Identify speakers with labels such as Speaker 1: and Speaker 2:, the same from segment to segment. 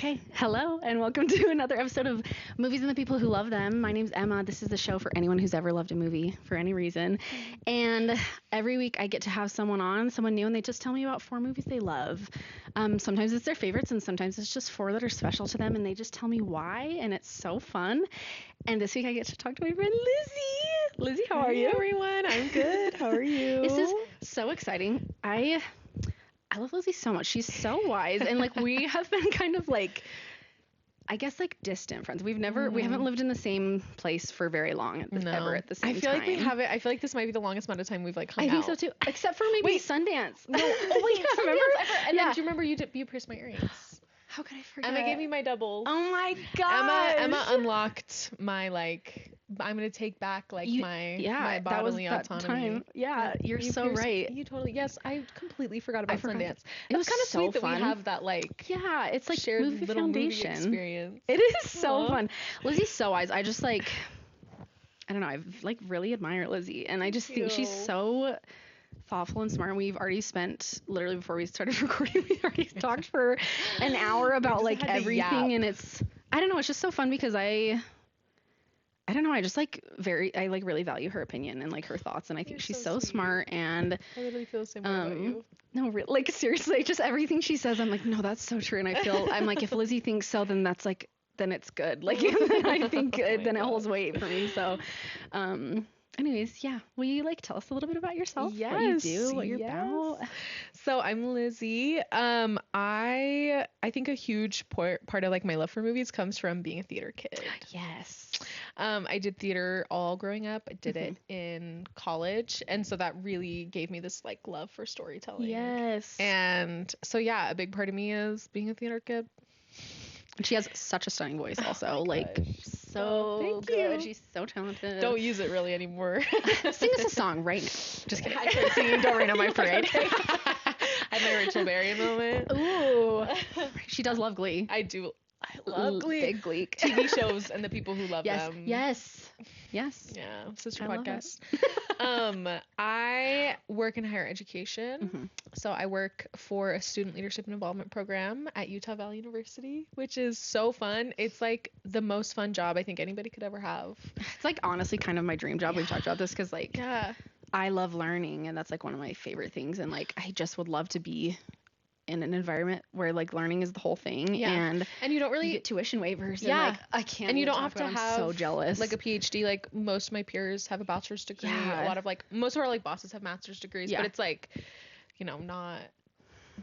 Speaker 1: Okay, hello, and welcome to another episode of Movies and the People Who Love Them. My name's Emma. This is the show for anyone who's ever loved a movie for any reason. And every week I get to have someone on, someone new, and they just tell me about 4 movies they love. Sometimes it's their favorites, and sometimes it's just 4 that are special to them, and they just tell me why, and it's so fun. And this week I get to talk to my friend Lizzy. Lizzy, how are you?
Speaker 2: Hey everyone, I'm good. How are you?
Speaker 1: This is so exciting. I love Lizzy so much. She's so wise, and like we have been kind of like, I guess like distant friends. We haven't lived in the same place for very long ever at the same time.
Speaker 2: I feel like we haven't. I feel like this might be the longest amount of time we've like hung out.
Speaker 1: I think so too, except for maybe Sundance.
Speaker 2: No, oh wait,
Speaker 1: yeah, remember?
Speaker 2: And then do you remember you pierced my earrings?
Speaker 1: How could I forget?
Speaker 2: Emma gave me my doubles.
Speaker 1: Oh my god.
Speaker 2: Emma unlocked my like. I'm gonna take back like my bodily autonomy.
Speaker 1: Time. Yeah, you're so right.
Speaker 2: You totally. Yes, I completely forgot about Sundance.
Speaker 1: It was
Speaker 2: kind of
Speaker 1: so
Speaker 2: sweet
Speaker 1: fun
Speaker 2: that we have that like.
Speaker 1: Yeah, it's like
Speaker 2: shared
Speaker 1: movie
Speaker 2: little
Speaker 1: foundation.
Speaker 2: movie experience.
Speaker 1: It is so fun. Lizzy's so wise. I just like, I don't know. I've like really admire Lizzy, and I just think she's so thoughtful and smart. And we've already spent, literally before we started recording, we already talked for an hour about like everything, and it's, I don't know, it's just so fun because I don't know, I just like I like really value her opinion and like her thoughts, and I think she's so smart, and
Speaker 2: I literally feel the same way about you.
Speaker 1: No, like seriously, just everything she says, I'm like, no, that's so true, and I'm like, if Lizzy thinks so, then that's like, then it's good. Like, I think then it holds weight for me. So, anyways, yeah, will you like tell us a little bit about yourself?
Speaker 2: Yes,
Speaker 1: what you do, what you're about?
Speaker 2: So I'm Lizzy. I think a huge part of like my love for movies comes from being a theater kid.
Speaker 1: Yes.
Speaker 2: I did theater all growing up. I did it in college, and so that really gave me this like love for storytelling.
Speaker 1: Yes.
Speaker 2: And so yeah, a big part of me is being a theater kid.
Speaker 1: She has such a stunning voice also, like so
Speaker 2: thank
Speaker 1: good.
Speaker 2: you.
Speaker 1: She's so talented.
Speaker 2: Don't use it really anymore.
Speaker 1: Sing us a song right now. Just kidding.
Speaker 2: I can't sing Don't Rain on My Parade. I had my Rachel Berry moment.
Speaker 1: Ooh. She does love Glee.
Speaker 2: I do. I love Glee.
Speaker 1: Big Glee.
Speaker 2: TV shows and the people who love them.
Speaker 1: Yes. Yes.
Speaker 2: Yeah. Sister podcast. I work in higher education. So I work for a student leadership and involvement program at Utah Valley University, which is so fun. It's like the most fun job I think anybody could ever have.
Speaker 1: It's like honestly kind of my dream job. We've talked about this because like I love learning, and that's like one of my favorite things, and like I just would love to be in an environment where like learning is the whole thing, and
Speaker 2: you don't really
Speaker 1: get tuition waivers, and like I can't,
Speaker 2: and you don't have to
Speaker 1: I'm
Speaker 2: have
Speaker 1: so jealous,
Speaker 2: like a PhD. Like most of my peers have a bachelor's degree. A lot of like most of our like bosses have master's degrees, but it's like, you know, not.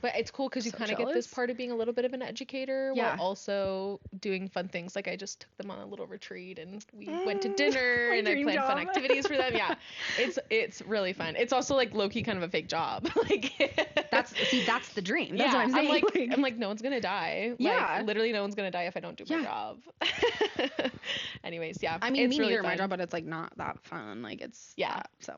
Speaker 2: But it's cool because you kind of get this part of being a little bit of an educator while also doing fun things. Like I just took them on a little retreat, and we went to dinner, and I planned fun activities for them. Yeah, it's really fun. It's also like low key kind of a fake job. Like
Speaker 1: that's the dream. That's what I'm saying.
Speaker 2: I'm like no one's gonna die. Yeah, like, literally no one's gonna die if I don't do my job. Anyways, yeah.
Speaker 1: I mean,
Speaker 2: it's
Speaker 1: me
Speaker 2: really
Speaker 1: neither my job, but it's like not that fun. Like it's so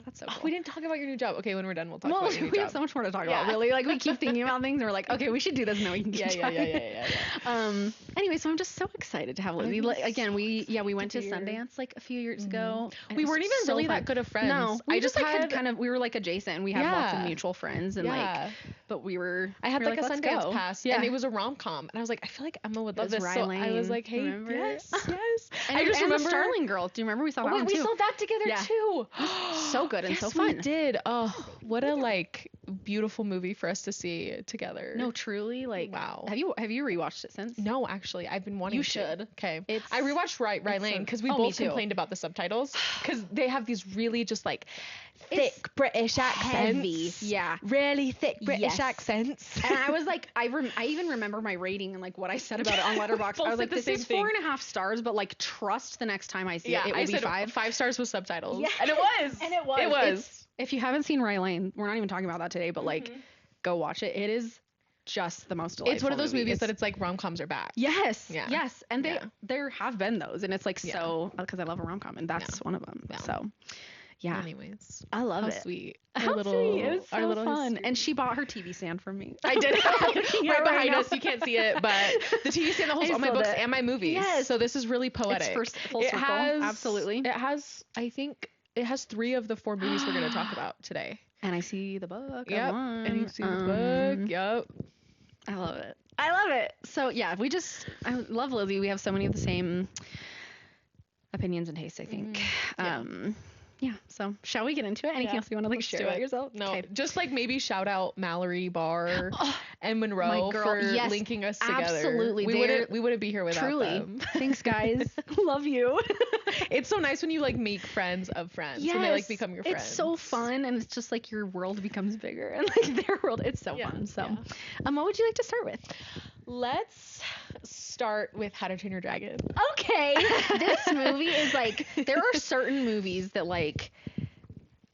Speaker 1: that's so cool.
Speaker 2: We didn't talk about your new job. Okay, when we're done, we'll talk about your new job.
Speaker 1: We have so much more to talk about. Really, like we keep thinking about things, and we're like, okay, we should do this, and then we can keep talking. Anyway, so I'm just so excited to have Lizzy. Again, we went to Sundance like a few years ago.
Speaker 2: We weren't even really that good of friends.
Speaker 1: No, I just had kind of, we were like adjacent, and we had lots of mutual friends, and like, but I
Speaker 2: had like a Sundance pass, and it was a rom-com, and I was like, I feel like Emma would love this. So I was like, hey, yes.
Speaker 1: And I just remember Starling Girl. Do you remember we saw that one too?
Speaker 2: We saw that together too.
Speaker 1: So good and so fun.
Speaker 2: We did. Oh, what a like beautiful movie for us to see together.
Speaker 1: No, truly, like
Speaker 2: wow.
Speaker 1: Have you rewatched it since?
Speaker 2: No, actually, I've been wanting to.
Speaker 1: You should.
Speaker 2: Okay. I rewatched Right Lane because we both complained about the subtitles because they have these really just like thick British accents.
Speaker 1: Yeah.
Speaker 2: Really thick British accents.
Speaker 1: And I was like, I even remember my rating and like what I said about it on Letterboxd. I was like, this is 4.5 stars, but like trust the next time I see it will be 5.
Speaker 2: 5 stars with subtitles.
Speaker 1: Yeah.
Speaker 2: And it was. It was.
Speaker 1: If you haven't seen Right Lane, we're not even talking about that today, but like go watch it. It is just the most delightful.
Speaker 2: It's one of those movies that it's like rom-coms are back.
Speaker 1: Yes. Yeah. Yes. And there have been those, and it's like so, because I love a rom-com, and that's one of them. Yeah. So yeah.
Speaker 2: Anyways,
Speaker 1: I love it.
Speaker 2: How sweet.
Speaker 1: How sweet. It was so fun. History. And she bought her TV stand from me.
Speaker 2: I did. Right behind us. You can't see it, but the TV stand that holds all my books and my movies.
Speaker 1: Yes.
Speaker 2: So this is really poetic.
Speaker 1: It's full circle. Absolutely.
Speaker 2: It has, I think, it has 3 of the 4 movies we're going to talk about today.
Speaker 1: And I see the book.
Speaker 2: Yep. And you see the book. Yep.
Speaker 1: I love it. I love it. So yeah, I love Lizzy. We have so many of the same opinions and tastes, I think. Yeah. So shall we get into it? Anything else you want to like share about yourself?
Speaker 2: No, okay. Just like maybe shout out Mallory Barr and Monroe for linking us together.
Speaker 1: Absolutely.
Speaker 2: We wouldn't be here without them.
Speaker 1: Thanks guys. Love you.
Speaker 2: It's so nice when you like make friends of friends. When they like become your friends.
Speaker 1: It's so fun, and it's just like your world becomes bigger and like their world. It's so fun. So what would you like to start with?
Speaker 2: Let's start with How to Train Your Dragon.
Speaker 1: Okay. This movie is like, there are certain movies that like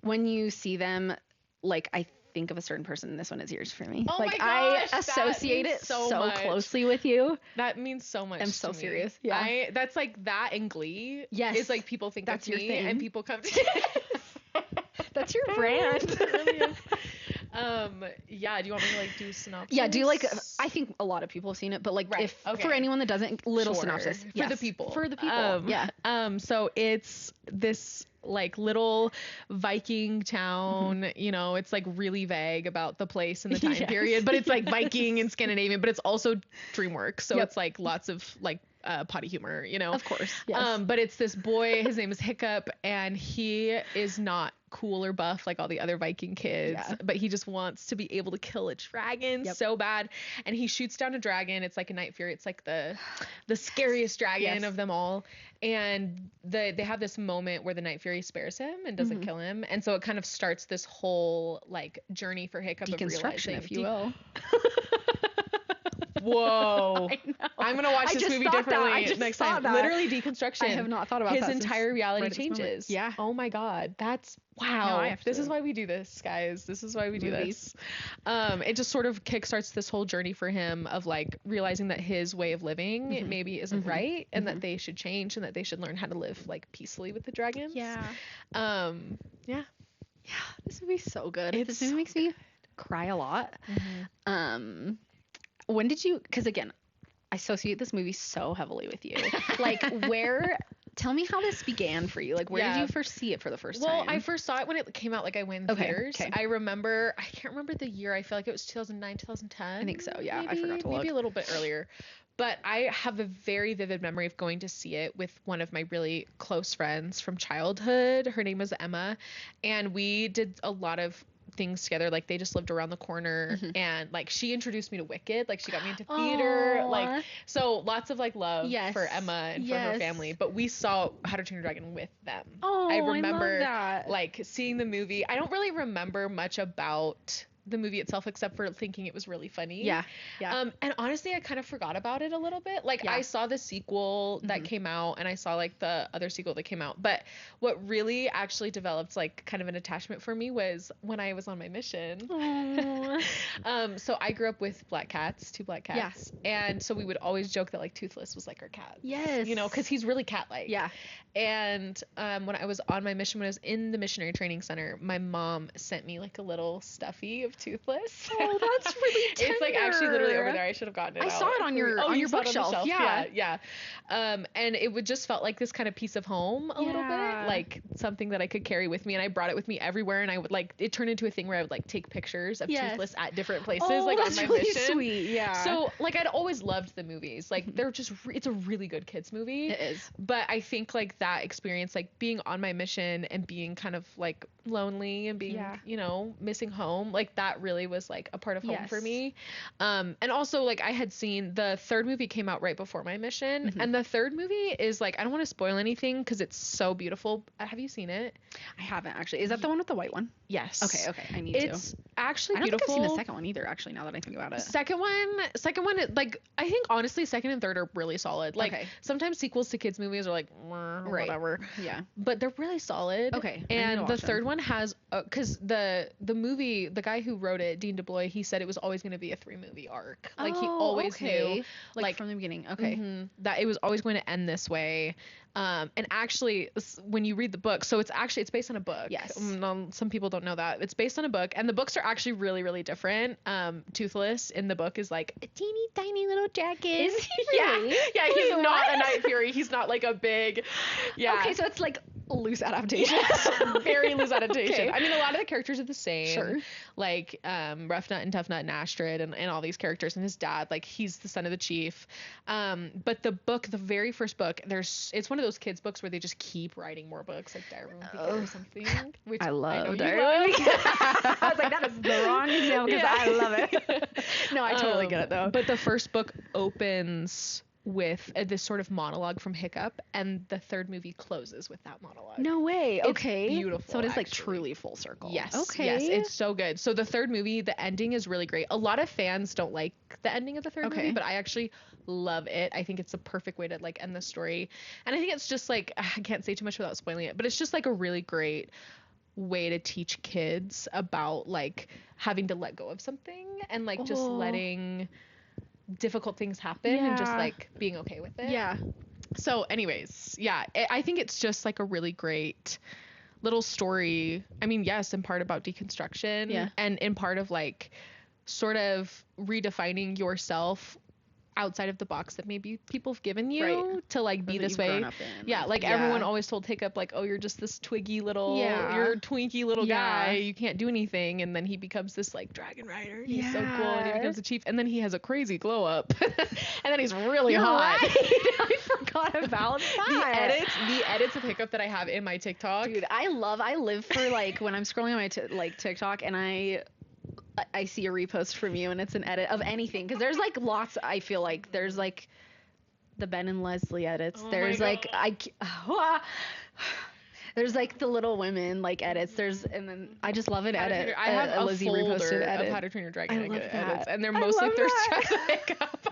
Speaker 1: when you see them, like I think of a certain person, and this one is yours for me.
Speaker 2: Oh
Speaker 1: like
Speaker 2: my gosh,
Speaker 1: I associate it so
Speaker 2: much.
Speaker 1: Closely with you.
Speaker 2: That means so much.
Speaker 1: I'm so serious.
Speaker 2: Me. Yeah. That's like that and Glee.
Speaker 1: Yes.
Speaker 2: It's like people think that's your thing, and people come to
Speaker 1: That's your brand.
Speaker 2: Yeah, do you want me to like do synopsis?
Speaker 1: Yeah, do like I think a lot of people have seen it, but like for anyone that doesn't, synopsis
Speaker 2: for the people.
Speaker 1: Yeah.
Speaker 2: So it's this like little Viking town, you know, it's like really vague about the place and the time period, but it's like Viking and Scandinavian, but it's also DreamWorks, so it's like lots of like potty humor, you know.
Speaker 1: Of course. Yes.
Speaker 2: But it's this boy, his name is Hiccup, and he is not cool or buff like all the other Viking kids, but he just wants to be able to kill a dragon so bad, and he shoots down a dragon. It's like a Night Fury. It's like the scariest dragon of them all, and they have this moment where the Night Fury spares him and doesn't kill him, and so it kind of starts this whole like journey for Hiccup of realizing,
Speaker 1: if you will.
Speaker 2: Whoa. I'm going to watch this movie differently next time.
Speaker 1: That.
Speaker 2: Literally deconstruction.
Speaker 1: I have not thought about
Speaker 2: his entire reality changes.
Speaker 1: Yeah.
Speaker 2: Oh my God. That's wow. This is why we do this, guys. This is why we do this. It just sort of kickstarts this whole journey for him of like realizing that his way of living maybe isn't right, and that they should change, and that they should learn how to live like peacefully with the dragons.
Speaker 1: Yeah.
Speaker 2: Yeah.
Speaker 1: This movie's so good. This movie makes me cry a lot. When did you, because again, I associate this movie so heavily with you. Like tell me how this began for you. Like where did you first see it for the first time?
Speaker 2: Well, I first saw it when it came out, like I went in theaters. Okay. I can't remember the year. I feel like it was 2009, 2010.
Speaker 1: I think so. Yeah.
Speaker 2: Maybe,
Speaker 1: I forgot to look.
Speaker 2: Maybe a little bit earlier. But I have a very vivid memory of going to see it with one of my really close friends from childhood. Her name was Emma. And we did a lot of things together. Like they just lived around the corner, and like she introduced me to Wicked. Like she got me into theater. Like so lots of like love for Emma and for her family. But we saw How to Train Your Dragon with them.
Speaker 1: I remember
Speaker 2: that. Like seeing the movie. I don't really remember much about the movie itself except for thinking it was really funny.
Speaker 1: Yeah.
Speaker 2: And honestly, I kind of forgot about it a little bit. Like I saw the sequel that came out, and I saw like the other sequel that came out. But what really actually developed like kind of an attachment for me was when I was on my mission. So I grew up with two black cats. And so we would always joke that like Toothless was like our cat.
Speaker 1: Yes.
Speaker 2: You know, because he's really cat-like.
Speaker 1: Yeah.
Speaker 2: And when I was on my mission, when I was in the missionary training center, my mom sent me like a little stuffy of Toothless.
Speaker 1: Oh, that's really tender.
Speaker 2: It's like actually literally over there. I should have gotten it.
Speaker 1: I saw it on your bookshelf.
Speaker 2: Yeah. And it would just felt like this kind of piece of home a little bit, like something that I could carry with me, and I brought it with me everywhere, and I would like it turned into a thing where I would like take pictures of Toothless at different places, like on my
Speaker 1: really
Speaker 2: mission.
Speaker 1: Sweet. Yeah.
Speaker 2: So like I'd always loved the movies. Like they're just it's a really good kids movie.
Speaker 1: It is.
Speaker 2: But I think like that experience, like being on my mission and being kind of like lonely and being you know missing home, like that really was like a part of home for me. And also like I had seen the third movie came out right before my mission, and the third movie is like I don't want to spoil anything because it's so beautiful. Have you seen it?
Speaker 1: I haven't actually. Is that the one with the white one?
Speaker 2: Yes.
Speaker 1: Okay. I need to.
Speaker 2: It's actually
Speaker 1: beautiful. I don't think I've seen the second one either. Actually, now that I think about it.
Speaker 2: Second one, like I think honestly, second and third are really solid. Like sometimes sequels to kids movies are like whatever.
Speaker 1: Yeah.
Speaker 2: But they're really solid.
Speaker 1: Okay.
Speaker 2: And the third one has because the movie, the guy who wrote it, Dean DeBlois, he said it was always going to be a 3-movie arc. Like he always knew,
Speaker 1: like from the beginning. Okay.
Speaker 2: That it was always going to end this way. And actually, when you read the book, so it's based on a book.
Speaker 1: Yes.
Speaker 2: Some people don't know that. It's based on a book, and the books are actually really, really different. Toothless in the book is like a teeny tiny little dragon.
Speaker 1: Is he really?
Speaker 2: Yeah, he's not a Night Fury. He's not like a big. Yeah.
Speaker 1: Okay, so it's like loose adaptation.
Speaker 2: Very loose adaptation.
Speaker 1: Okay.
Speaker 2: I mean, a lot of the characters are the same.
Speaker 1: Sure.
Speaker 2: Like, Rough Nut and Tough Nut and Astrid and all these characters, and his dad, like, he's the son of the chief. But the book, the very first book, it's one of those kids' books where they just keep writing more books, like Diary of a Wimpy or something. Which
Speaker 1: I love
Speaker 2: Diary of a Wimpy.
Speaker 1: I was like, that is the wrong example because I love it. No, I totally get it though.
Speaker 2: But the first book opens with this sort of monologue from Hiccup, and the third movie closes with that monologue.
Speaker 1: No way. Okay.
Speaker 2: It's beautiful.
Speaker 1: So it is like truly full circle.
Speaker 2: Yes.
Speaker 1: Okay.
Speaker 2: Yes, it's so good. So the third movie, the ending is really great. A lot of fans don't like the ending of the third movie, but I actually love it. I think it's a perfect way to like end the story. And I think it's just like, I can't say too much without spoiling it, but it's just like a really great way to teach kids about like having to let go of something and like just letting difficult things happen and just like being okay with it.
Speaker 1: Yeah.
Speaker 2: So anyways, I think it's just like a really great little story. I mean, yes, in part about deconstruction and in part of like sort of redefining yourself outside of the box that maybe people have given you to like be this way. Like everyone always told Hiccup like, oh, you're just this twiggy little you're a twinky little guy, you can't do anything, and then he becomes this like dragon rider. He's so cool, and he becomes a chief, and then he has a crazy glow up and then he's really hot.
Speaker 1: I forgot about that.
Speaker 2: The edits of Hiccup that I have in my TikTok,
Speaker 1: dude, I live for like when I'm scrolling on my TikTok and I see a repost from you and it's an edit of anything, because there's like lots. I feel like there's like the Ben and Leslie edits. There's like there's like the Little Women like edits. And then I just love an edit.
Speaker 2: I have a
Speaker 1: Lizzy
Speaker 2: folder
Speaker 1: reposted edit
Speaker 2: of How to Train Your Dragon edits, and they're
Speaker 1: I
Speaker 2: mostly
Speaker 1: love
Speaker 2: thirst
Speaker 1: that.
Speaker 2: traps of Hiccup.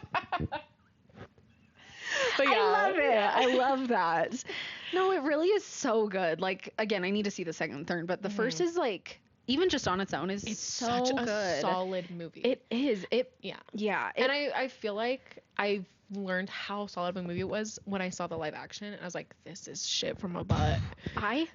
Speaker 2: But yeah,
Speaker 1: I love it. I love that. No, it really is so good. Like, again, I need to see the second and third, but the first is like, even just on its own is
Speaker 2: it's
Speaker 1: so
Speaker 2: such
Speaker 1: good.
Speaker 2: a solid movie.
Speaker 1: It is.
Speaker 2: Yeah. And I feel like I've learned how solid of a movie it was when I saw the live action, and I was like, this is shit from a butt.
Speaker 1: I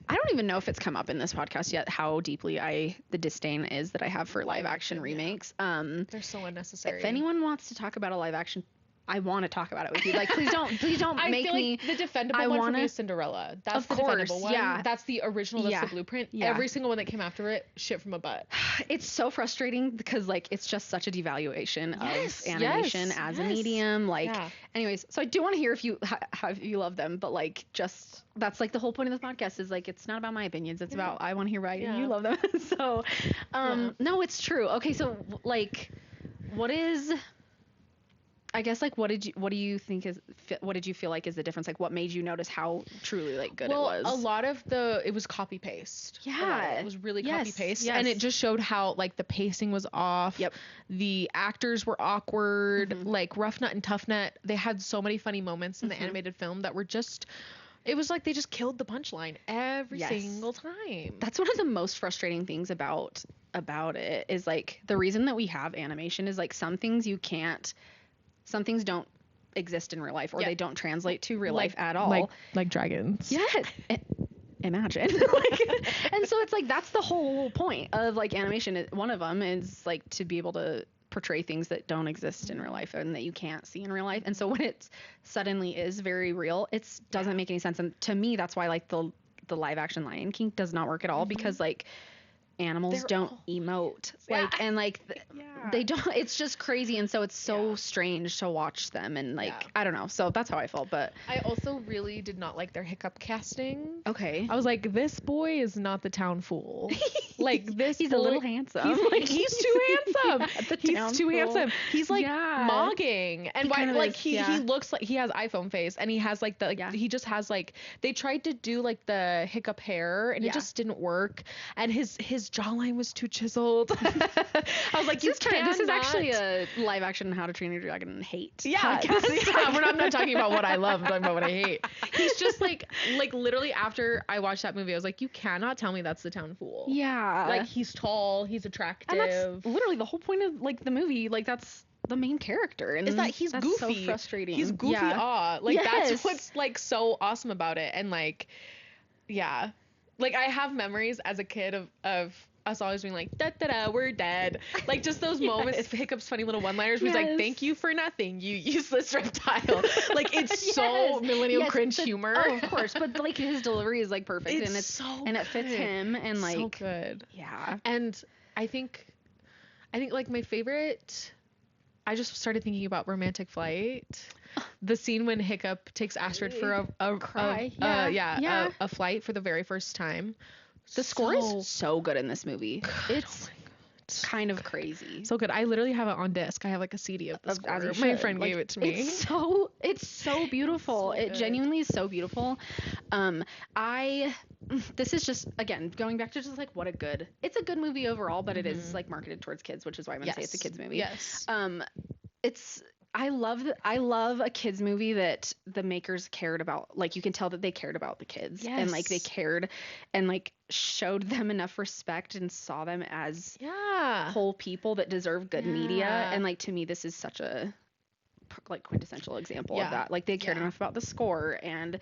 Speaker 1: don't even know if it's come up in this podcast yet how deeply the disdain is that I have for live action remakes.
Speaker 2: They're so unnecessary.
Speaker 1: If anyone wants to talk about a live action, I want to talk about it with you. Like, please don't make me.
Speaker 2: Like the defendable one for me is Cinderella. That's the defendable one. Yeah. That's the original. That's the blueprint. Yeah. Every single one that came after it, shit from a butt.
Speaker 1: It's so frustrating because like it's just such a devaluation of animation as a medium. Like, anyways, so I do want to hear if you love them, but like just that's like the whole point of this podcast is like it's not about my opinions. It's about I want to hear and you love them. So, no, it's true. Okay, so like, what is? I guess like what did you feel like is the difference? Like what made you notice how truly like good it was?
Speaker 2: A lot of it was copy paste.
Speaker 1: Yeah.
Speaker 2: It was really copy paste. And it just showed how like the pacing was off.
Speaker 1: Yep.
Speaker 2: The actors were awkward. Like Rough Nut and Tough Nut, they had so many funny moments in the animated film that were just, it was like they just killed the punchline every single time.
Speaker 1: That's one of the most frustrating things about it is like the reason that we have animation is like some things don't exist in real life, or they don't translate to real life at all.
Speaker 2: Like dragons.
Speaker 1: Yes. Imagine. And so it's like, that's the whole point of like animation. One of them is like to be able to portray things that don't exist in real life and that you can't see in real life. And so when it suddenly is very real, it doesn't make any sense. And to me, that's why like the live action Lion King does not work at all, because like animals don't emote and like they don't, it's just crazy, and so it's so strange to watch them, and like I don't know, so that's how I felt. But
Speaker 2: I also really did not like their Hiccup casting.
Speaker 1: Okay.
Speaker 2: I was like, this boy is not the town fool. Like this
Speaker 1: he's
Speaker 2: boy,
Speaker 1: a little handsome.
Speaker 2: He's too handsome. He's too handsome. He's like mogging, and why like he looks like he has iPhone face, and he has like the he just has like, they tried to do like the Hiccup hair, and it just didn't work, and his jawline was too chiseled. I was like,
Speaker 1: this is actually a live action How to Train Your Dragon hate.
Speaker 2: Yeah, I'm not talking about what I love, I'm talking about what I hate. He's just like literally after I watched that movie, I was like, you cannot tell me that's the town fool.
Speaker 1: Yeah.
Speaker 2: Like he's tall, he's attractive.
Speaker 1: And that's literally the whole point of like the movie. Like that's the main character, and
Speaker 2: is that he's goofy.
Speaker 1: So frustrating.
Speaker 2: He's goofy. Like that's what's like so awesome about it. And like, like I have memories as a kid of us always being like, da da da, we're dead. Like just those moments. It's Hiccup's funny little one-liners where he's like, thank you for nothing, you useless reptile. Like it's so millennial cringe humor.
Speaker 1: Oh, of course, but like his delivery is like perfect, and it's so and it fits him, and like
Speaker 2: so good.
Speaker 1: Yeah.
Speaker 2: And I think like my favorite. I just started thinking about Romantic Flight. The scene when Hiccup takes Astrid for a flight for the very first time.
Speaker 1: The score is so good in this movie. It's kind of crazy.
Speaker 2: So good. I literally have it on disc. I have like a CD of the score. My friend gave it to me.
Speaker 1: It's so beautiful. It genuinely is so beautiful. This is just, again, going back to just like it's a good movie overall, but it is like marketed towards kids, which is why I'm going to say it's a kids movie.
Speaker 2: Yes.
Speaker 1: I love a kids movie that the makers cared about. Like you can tell that they cared about the kids, and like they cared and like showed them enough respect and saw them as whole people that deserve good media. And like to me, this is such a like quintessential example of that. Like they cared enough about the score and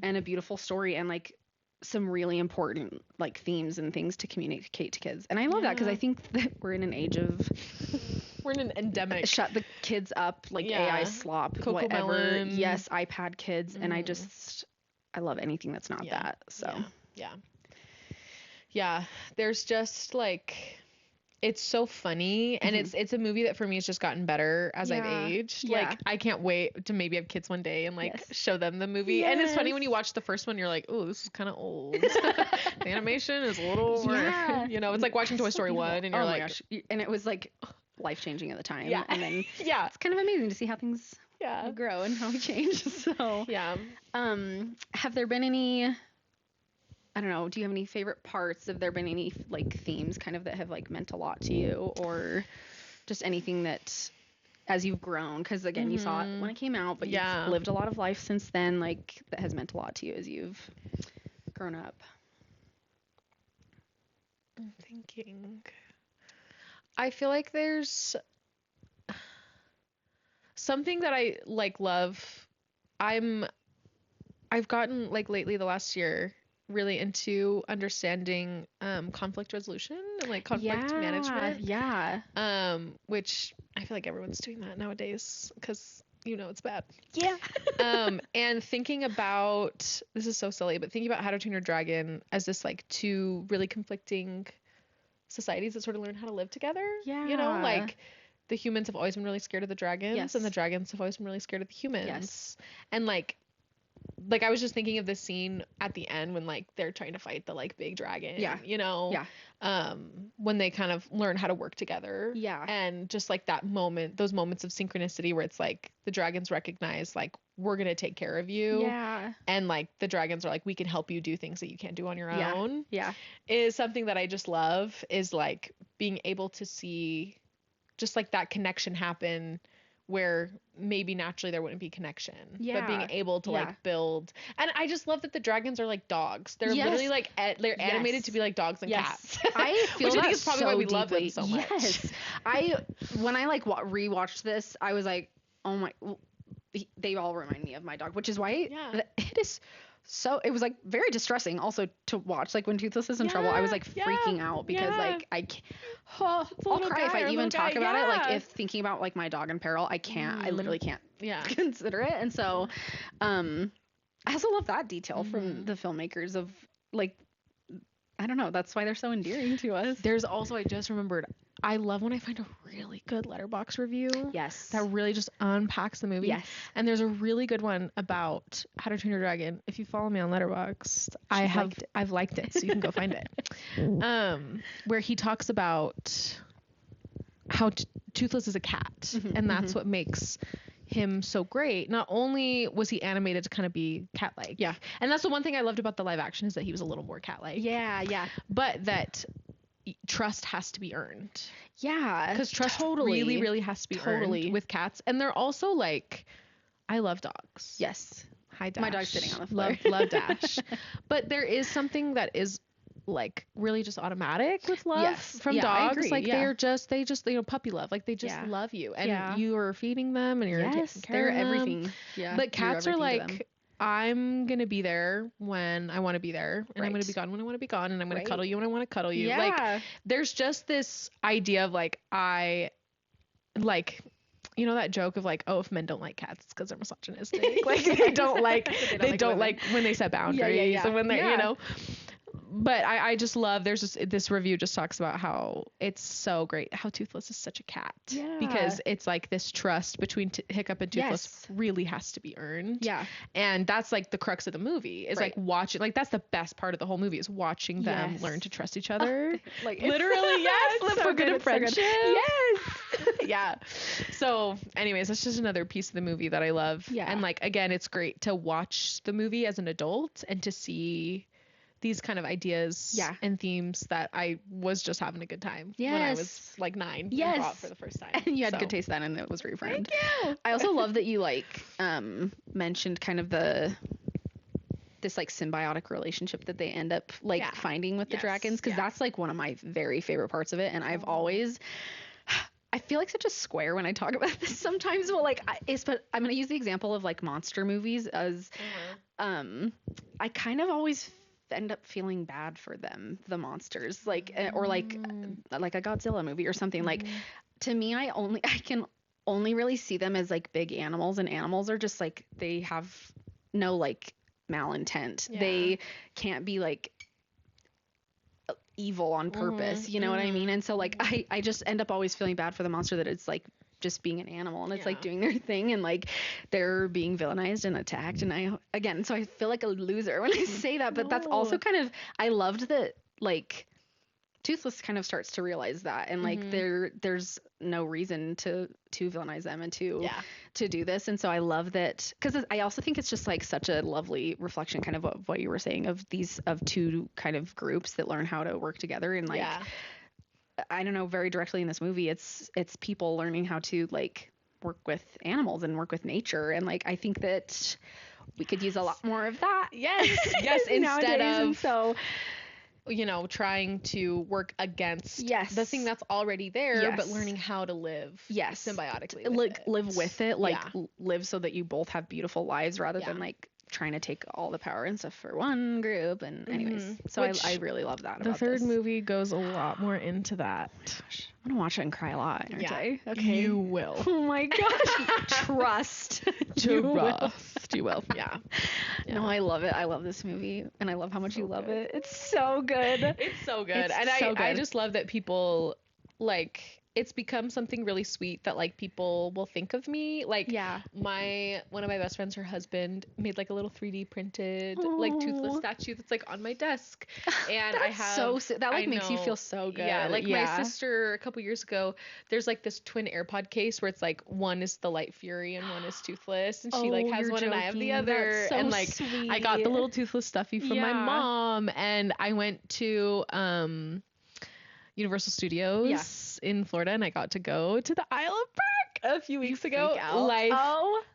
Speaker 1: a beautiful story and like some really important like themes and things to communicate to kids. And I love that because I think that we're in an age of
Speaker 2: we're in an endemic
Speaker 1: shut the kids up, like AI slop, whatever. Yes, iPad kids. And I love anything that's not that. So
Speaker 2: yeah, there's just like it's so funny, and it's a movie that for me has just gotten better as I've aged. Like I can't wait to maybe have kids one day and like show them the movie. And it's funny when you watch the first one, you're like, oh, this is kind of old. The animation is a little more, you know, it's like watching Toy Story 1 and you're like,
Speaker 1: gosh. And it was like life-changing at the time.
Speaker 2: Yeah.
Speaker 1: And then
Speaker 2: it's
Speaker 1: kind of amazing to see how things grow and how we change. So have there been any, I don't know, do you have any favorite parts? Have there been any like themes kind of that have like meant a lot to you, or just anything that as you've grown, because again you saw it when it came out, but you've lived a lot of life since then, like that has meant a lot to you as you've grown up?
Speaker 2: I'm thinking, I feel like there's something that I like love. I've gotten like lately the last year really into understanding conflict resolution and like conflict management. Which I feel like everyone's doing that nowadays because you know it's bad. And thinking about, this is so silly, but thinking about How to Train Your Dragon as this like two really conflicting societies that sort of learn how to live together. You know, like the humans have always been really scared of the dragons, and the dragons have always been really scared of the humans. And like I was just thinking of this scene at the end when like they're trying to fight the like big dragon, you know, when they kind of learn how to work together, and just like that moment, those moments of synchronicity where it's like the dragons recognize like we're gonna take care of you, and like the dragons are like we can help you do things that you can't do on your own, is something that I just love, is like being able to see just like that connection happen where maybe naturally there wouldn't be connection, but being able to like build. And I just love that the dragons are like dogs. They're literally like they're animated to be like dogs and cats.
Speaker 1: I feel
Speaker 2: which
Speaker 1: that
Speaker 2: I think is probably
Speaker 1: so
Speaker 2: why we
Speaker 1: deeply.
Speaker 2: love them so much.
Speaker 1: When I like rewatched this, I was like, oh my, they all remind me of my dog, which is why it is so, it was like very distressing also to watch. Like when Toothless is in trouble, I was like freaking out because like I'll cry if I even talk about it. Like if thinking about like my dog in peril, I can't, I literally can't consider it. And so I also love that detail from the filmmakers of like, I don't know, that's why they're so endearing to us.
Speaker 2: There's also, I just remembered, I love when I find a really good Letterboxd review. That really just unpacks the movie. And there's a really good one about How to Train Your Dragon. If you follow me on Letterboxd, I've liked it, so you can go find it. Where he talks about how Toothless is a cat, and that's what makes him so great. Not only was he animated to kind of be cat-like, and that's the one thing I loved about the live action, is that he was a little more cat-like, but that trust has to be earned, because trust really has to be earned with cats. And they're also like, I love dogs. Hi Dash.
Speaker 1: My dog's sitting on the floor.
Speaker 2: Love Dash. But there is something that is like really just automatic with love from dogs. Like they just you know, puppy love, like they just love you, and you are feeding them and you're taking care of them.
Speaker 1: Everything.
Speaker 2: But cats are like, I'm gonna be there when I want to be there, and I'm gonna be gone when I want to be gone, and I'm gonna cuddle you when I want to cuddle you. Like, there's just this idea of like, you know that joke of like, oh, if men don't like cats, it's because they're misogynistic. Like, they don't like when they set boundaries and when they're, you know. But I just love, there's this review just talks about how it's so great how Toothless is such a cat. Yeah. Because it's like this trust between Hiccup and Toothless really has to be earned. Yeah. And that's like the crux of the movie is like watching, like that's the best part of the whole movie is watching them learn to trust each other. Like literally, live for good and friendship. Yes. Yeah. So anyways, that's just another piece of the movie that I love. Yeah. And like, again, it's great to watch the movie as an adult and to see these kind of ideas and themes that I was just having a good time when I was like 9 and saw it for the first time.
Speaker 1: And you had good taste then, and it was reaffirmed.
Speaker 2: Thank you.
Speaker 1: I also love that you like mentioned kind of this like symbiotic relationship that they end up like finding with the dragons, because that's like one of my very favorite parts of it. And I've always, I feel like such a square when I talk about this sometimes, but like but I'm gonna use the example of like monster movies as I kind of always end up feeling bad for them, the monsters, like or like a Godzilla movie or something. Like, to me, I can only really see them as like big animals, and animals are just like, they have no like malintent. They can't be like evil on purpose, you know what I mean? And so like I just end up always feeling bad for the monster, that it's like just being an animal and it's like doing their thing, and like they're being villainized and attacked, and so I feel like a loser when I say that, but that's also kind of, I loved that like Toothless kind of starts to realize that, and like there's no reason to villainize them and to do this. And so I love that, because I also think it's just like such a lovely reflection kind of what you were saying of two kind of groups that learn how to work together, and like I don't know, very directly in this movie, it's people learning how to like work with animals and work with nature. And like, I think that we could use a lot more of that.
Speaker 2: Yes. Instead of, so, you know, trying to work against the thing that's already there, but learning how to live symbiotically
Speaker 1: live with it, like live so that you both have beautiful lives, rather than like trying to take all the power and stuff for one group. And anyways, so I really love that.
Speaker 2: The third movie goes a lot more into that.
Speaker 1: Gosh, I'm gonna watch it and cry a lot, aren't I?
Speaker 2: Okay. You will.
Speaker 1: Oh my gosh. Trust.
Speaker 2: You will. Yeah.
Speaker 1: No, I love it. I love this movie, and I love how much you love it. It's so good.
Speaker 2: It's so good. And I just love that people like, it's become something really sweet that like people will think of me like one of my best friends, her husband made like a little 3D printed like Toothless statue that's like on my desk, and I have
Speaker 1: that like makes you feel so good.
Speaker 2: My sister a couple years ago, there's like this twin AirPod case where it's like one is the Light Fury and one is Toothless, and she like has one and I have the other. That's so and like sweet. I got the little Toothless stuffy from my mom, and I went to Universal Studios in Florida, and I got to go to the Isle of Park a few weeks ago. Life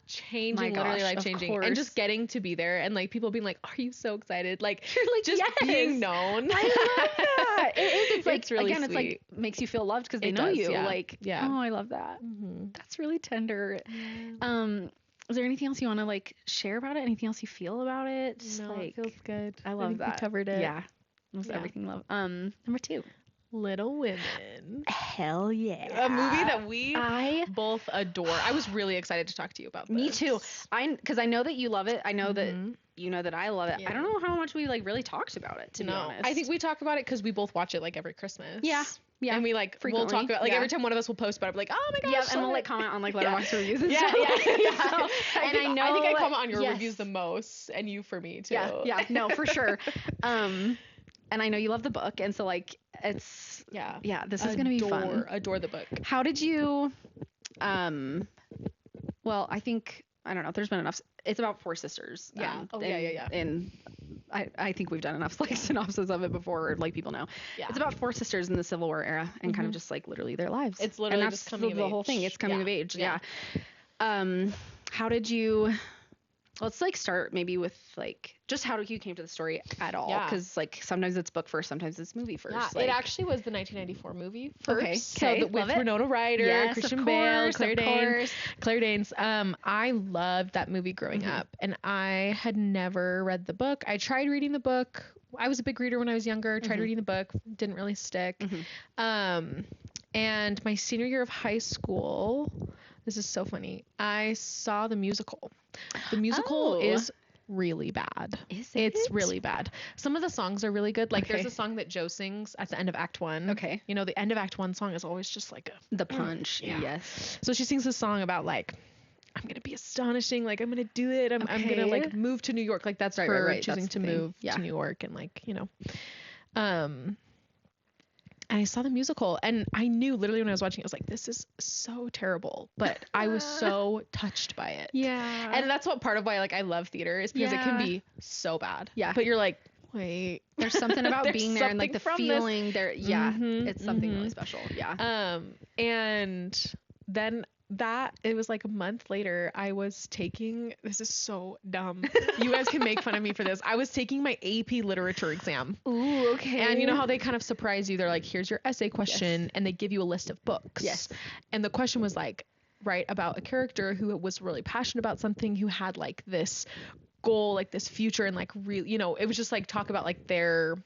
Speaker 2: changing, literally life changing, and just getting to be there, and like people being like, "Are you so excited?" Like, you're like, just being known.
Speaker 1: I love that. It's like, it's really sweet. It's like makes you feel loved because they know you. Like, oh, I love that. That's really tender. Is there anything else you want to like share about it? Anything else you feel about it? Just,
Speaker 2: no, it feels good.
Speaker 1: I love that.
Speaker 2: We covered it.
Speaker 1: Yeah, almost everything. Love. Number 2.
Speaker 2: Little Women.
Speaker 1: Hell yeah.
Speaker 2: A movie that I both adore. I was really excited to talk to you about this.
Speaker 1: Me too. Because I know that you love it. I know that you know that I love it. I don't know how much we like really talked about it, to be honest.
Speaker 2: I think we talk about it because we both watch it like every Christmas.
Speaker 1: Yeah.
Speaker 2: And we like frequently. We'll talk about like every time one of us will post about it, like, oh my gosh.
Speaker 1: Yeah, and we'll like comment on like Letterboxd reviews and
Speaker 2: stuff.
Speaker 1: So,
Speaker 2: I think I comment on your reviews the most, and you for me too.
Speaker 1: Yeah. No, for sure. And I know you love the book, and so like it's this is gonna be fun.
Speaker 2: Adore the book.
Speaker 1: How did you? Well, I think I don't know. There's been enough. It's about 4 sisters. And I think we've done enough like synopsis of it before, like people know. Yeah. It's about 4 sisters in the Civil War era, and kind of just like literally their lives.
Speaker 2: It's literally just coming of age.
Speaker 1: The whole thing. It's coming of age. Yeah. How did you? let's like start maybe with like just how you came to the story at all, because like sometimes it's book first, sometimes it's movie first.
Speaker 2: Yeah,
Speaker 1: like,
Speaker 2: it actually was the 1994 movie first.
Speaker 1: Okay.
Speaker 2: So with Winona Ryder, Christian Bale, Claire Danes. I loved that movie growing up, and I had never read the book. I tried reading the book. I was a big reader when I was younger. Tried reading the book, didn't really stick. And my senior year of high school, this is so funny, I saw the musical. The musical is really bad.
Speaker 1: Is it?
Speaker 2: It's really bad. Some of the songs are really good. Like there's a song that Jo sings at the end of Act 1.
Speaker 1: Okay.
Speaker 2: You know, the end of Act 1 song is always just like
Speaker 1: the punch. Yes.
Speaker 2: So she sings this song about like, I'm going to be astonishing. Like, I'm going to do it. I'm going to like move to New York. Like that's her choosing to move to New York, and like, you know, and I saw the musical, and I knew literally when I was watching it, I was like, this is so terrible, but I was so touched by it.
Speaker 1: Yeah.
Speaker 2: And that's what part of why like I love theater is because it can be so bad. Yeah. But you're like, wait,
Speaker 1: there's something about being there and like the feeling there. Yeah. It's something really special. Yeah.
Speaker 2: And then it was like a month later, I was taking, this is so dumb. You guys can make fun of me for this. I was taking my AP literature exam.
Speaker 1: Ooh, okay.
Speaker 2: And you know how they kind of surprise you? They're like, here's your essay question. And they give you a list of books.
Speaker 1: Yes.
Speaker 2: And the question was like, write about a character who was really passionate about something, who had like this goal, like this future, and like really, you know, it was just like talk about like their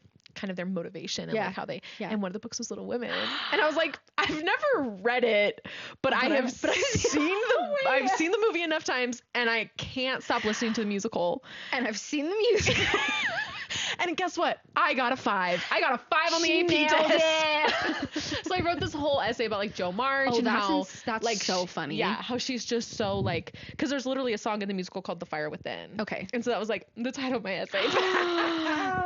Speaker 2: motivation and like how they and one of the books was Little Women, and I was like, I've never read it, but I've seen the movie enough times, and I can't stop listening to the musical,
Speaker 1: and I've seen the music.
Speaker 2: And guess what? I got a 5. I got a 5 on the AP test. So I wrote this whole essay about like Jo March and how
Speaker 1: that's like so funny.
Speaker 2: Yeah, how she's just so like, because there's literally a song in the musical called The Fire Within.
Speaker 1: Okay.
Speaker 2: And so that was like the title of my essay.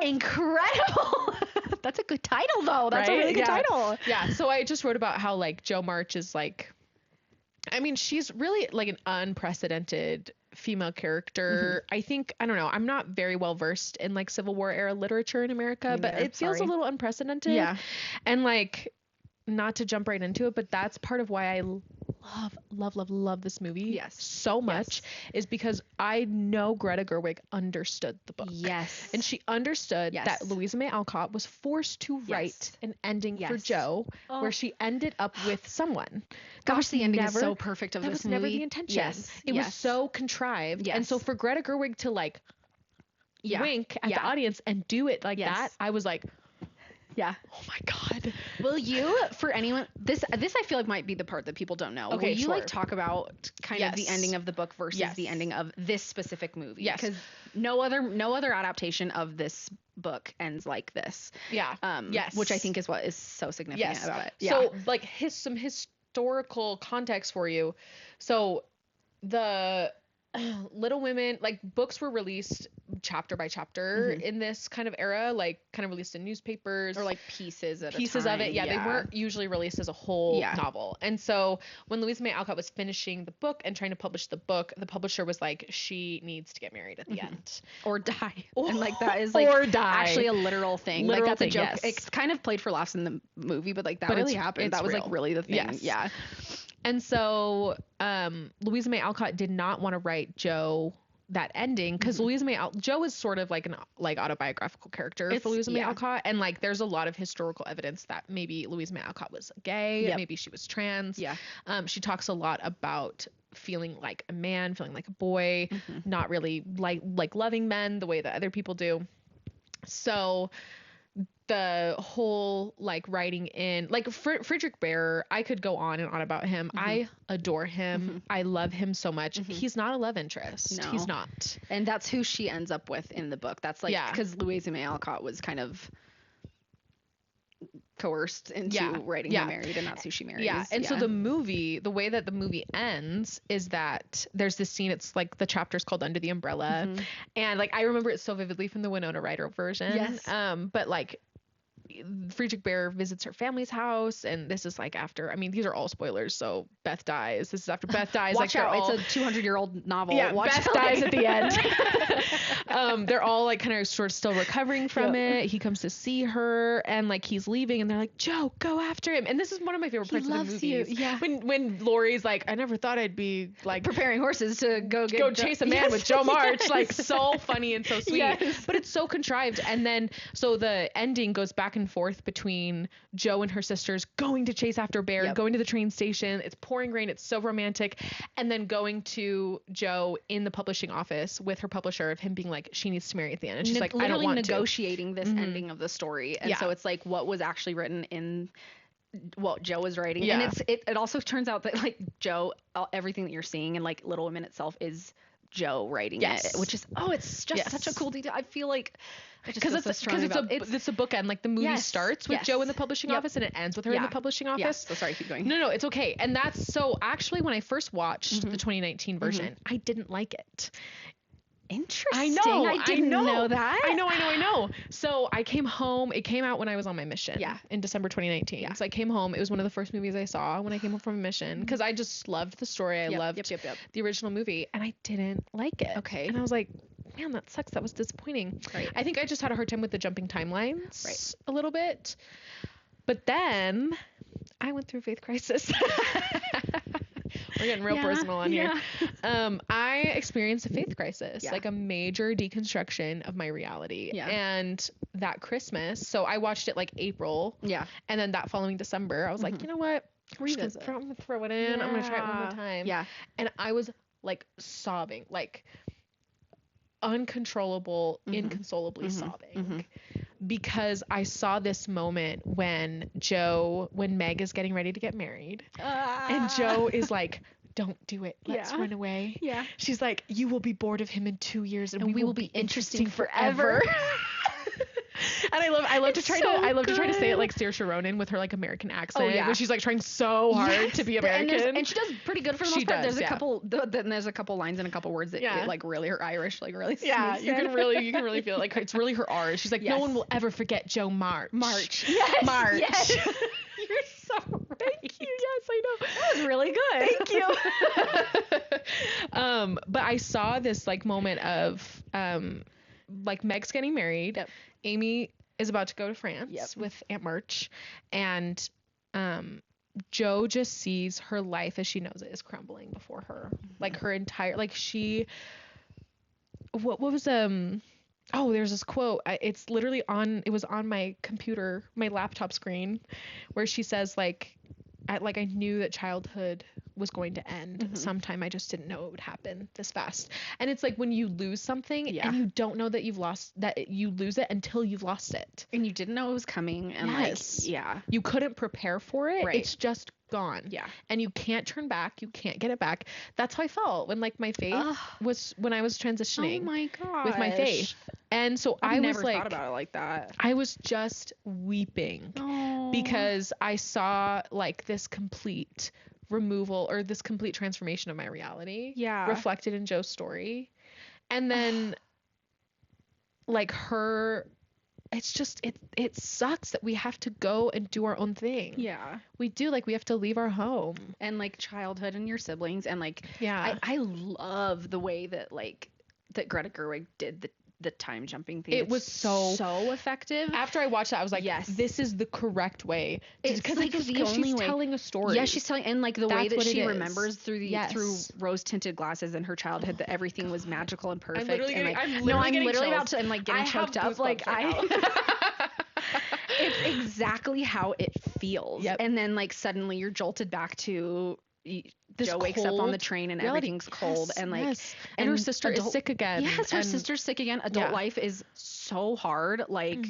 Speaker 1: Incredible. That's a good title though. That's a really good title.
Speaker 2: Yeah. So I just wrote about how like Jo March is like, I mean, she's really like an unprecedented female character. I think, I don't know, I'm not very well versed in like Civil War era literature in America, but it feels a little unprecedented. Yeah. And like, not to jump right into it, but that's part of why I love this movie so much, is because I know Greta Gerwig understood the book. Yes. And she understood that Louisa May Alcott was forced to write an ending for Jo where she ended up with someone.
Speaker 1: Gosh, the ending is so perfect of this movie.
Speaker 2: That was never the intention. Yes. It was so contrived. Yes. And so for Greta Gerwig to like wink at the audience and do it like that, I was like,
Speaker 1: yeah.
Speaker 2: Oh my God.
Speaker 1: Will you, for anyone, this I feel like might be the part that people don't know. Okay, will you like talk about kind of the ending of the book versus the ending of this specific movie?
Speaker 2: Yes.
Speaker 1: Because no other adaptation of this book ends like this.
Speaker 2: Yeah.
Speaker 1: Which I think is what is so significant about it.
Speaker 2: Yeah. So like some historical context for you. So the Little Women, like books were released chapter by chapter in this kind of era, like kind of released in newspapers
Speaker 1: or like pieces of
Speaker 2: it. Yeah, they weren't usually released as a whole novel. And so when Louisa May Alcott was finishing the book and trying to publish the book, the publisher was like, she needs to get married at the end
Speaker 1: or die. And like that is like actually a literal thing. Like that's a joke. Yes. It's kind of played for laughs in the movie, but like that really happened. That was real. Like really the thing. Yes. Yeah.
Speaker 2: And so Louisa May Alcott did not want to write Jo that ending, because Jo is sort of like an like autobiographical character for Louisa May Alcott, and like there's a lot of historical evidence that maybe Louisa May Alcott was gay, maybe she was trans. She talks a lot about feeling like a man, feeling like a boy, not really like loving men the way that other people do. So the whole like writing in like Friedrich Baer, I could go on and on about him. I adore him. I love him so much. He's not a love interest. No. He's not.
Speaker 1: And that's who she ends up with in the book. That's like because Louisa May Alcott was kind of coerced into writing him married, and that's who she marries.
Speaker 2: So the movie, the way that the movie ends is that there's this scene, it's like the chapter's called Under the Umbrella, and like I remember it so vividly from the Winona Ryder version. But like Friedrich Bear visits her family's house, and this is like after, I mean, these are all spoilers, so Beth dies. This is after Beth dies.
Speaker 1: Watch
Speaker 2: like
Speaker 1: out, it's a 200-year-old novel.
Speaker 2: Yeah,
Speaker 1: Watch
Speaker 2: Beth dies at the end. They're all like kind of sort of still recovering from it. He comes to see her, and like he's leaving, and they're like, Joe, go after him. And this is one of my favorite parts of the movies.
Speaker 1: You. Yeah.
Speaker 2: When Laurie's like, I never thought I'd be like
Speaker 1: preparing horses to go
Speaker 2: chase a man with Joe March. Like so funny and so sweet. But it's so contrived. And then so the ending goes back and forth between Joe and her sisters going to chase after Bear, going to the train station. It's pouring rain. It's so romantic. And then going to Joe in the publishing office with her publisher of him being like, she needs to marry at the end. And she's like, I don't want
Speaker 1: negotiating this ending of the story. And so it's like what was actually written in what Joe was writing. And it also turns out that like Joe, everything that you're seeing in like Little Women itself is Joe writing it, which is it's just such a cool detail. I feel like
Speaker 2: because it's a bookend. Like the movie starts with Joe in the publishing office and it ends with her in the publishing office.
Speaker 1: So sorry, keep going.
Speaker 2: No, it's okay. And that's so actually when I first watched the 2019 version, I didn't like it.
Speaker 1: Interesting.
Speaker 2: I know.
Speaker 1: I didn't know that.
Speaker 2: I know. So I came home. It came out when I was on my mission. Yeah. In December 2019. Yeah. So I came home. It was one of the first movies I saw when I came home from a mission because I just loved the story. I loved the original movie, and I didn't like it.
Speaker 1: Okay.
Speaker 2: And I was like, man, that sucks. That was disappointing. Right. I think I just had a hard time with the jumping timelines a little bit. But then I went through a faith crisis. We're getting real personal on here. I experienced a faith crisis, like a major deconstruction of my reality. Yeah. And that Christmas, so I watched it like April. Yeah. And then that following December, I was like, you know what? I'm going to throw it in. I'm going to try it one more time. Yeah. And I was like sobbing, like uncontrollable, inconsolably sobbing. Because I saw this moment when Meg is getting ready to get married. And Joe is like, don't do it. Let's run away. Yeah. She's like, you will be bored of him in 2 years and we will be interesting forever. And I love to try to say it like Saoirse Ronan with her like American accent, where she's like trying so hard to be American.
Speaker 1: And she does pretty good for the most part. There's a couple lines and a couple words that like really her Irish like really.
Speaker 2: Yeah, you can really feel it. Like it's really her R's. She's like, no one will ever forget Joe March.
Speaker 1: Yes.
Speaker 2: March.
Speaker 1: Yes. You're so right.
Speaker 2: Thank you. Yes, I know.
Speaker 1: That was really good.
Speaker 2: Thank you. But I saw this like moment of like Meg's getting married. Yep. Amy is about to go to France with Aunt March, and Joe just sees her life as she knows it is crumbling before her. Like her entire, like she, what was there's this quote. It's literally it was on my computer, my laptop screen, where she says like, I knew that childhood was going to end sometime. I just didn't know it would happen this fast. And it's like when you lose something and you don't know that you've lost, that you lose it until you've lost it.
Speaker 1: And you didn't know it was coming. And
Speaker 2: you couldn't prepare for it. Right. It's just gone. Yeah. And you can't turn back. You can't get it back. That's how I felt when like my faith was when I was transitioning.
Speaker 1: Oh my gosh.
Speaker 2: With my faith. And so
Speaker 1: I
Speaker 2: was like,
Speaker 1: thought about it like that.
Speaker 2: I was just weeping because I saw like this complete removal or this complete transformation of my reality reflected in Joe's story. And then like it's just it sucks that we have to go and do our own thing. Yeah, we do. Like we have to leave our home
Speaker 1: and like childhood and your siblings and like I love the way that like that Greta Gerwig did the time jumping thing.
Speaker 2: It was so
Speaker 1: effective.
Speaker 2: After I watched that, I was like, yes, this is the correct way.
Speaker 1: Because like she's
Speaker 2: telling a story.
Speaker 1: Yeah, she's telling, and like the way that she remembers through rose tinted glasses in her childhood that everything was magical and perfect. I'm literally about to. I'm like getting choked up. Like it's exactly how it feels. Yep. And then like suddenly you're jolted back to. Joe wakes up on the train and everything's cold and like
Speaker 2: and her sister is sick again.
Speaker 1: Yes, her sister's sick again. Adult life is so hard. Like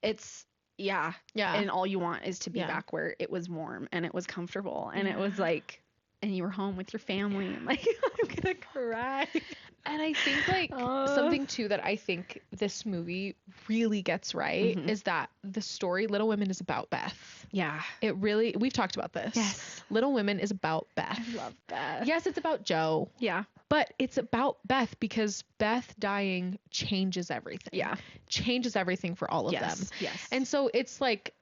Speaker 1: it's and all you want is to be back where it was warm and it was comfortable and it was like and you were home with your family and like I'm gonna cry.
Speaker 2: And I think like something too that I think this movie really gets right is that the story Little Women is about Beth.
Speaker 1: Yeah.
Speaker 2: It really, we've talked about this.
Speaker 1: Yes.
Speaker 2: Little Women is about Beth.
Speaker 1: I love Beth.
Speaker 2: Yes, it's about Joe.
Speaker 1: Yeah.
Speaker 2: But it's about Beth because Beth dying changes everything.
Speaker 1: Yeah.
Speaker 2: Changes everything for all of them.
Speaker 1: Yes.
Speaker 2: And so it's like,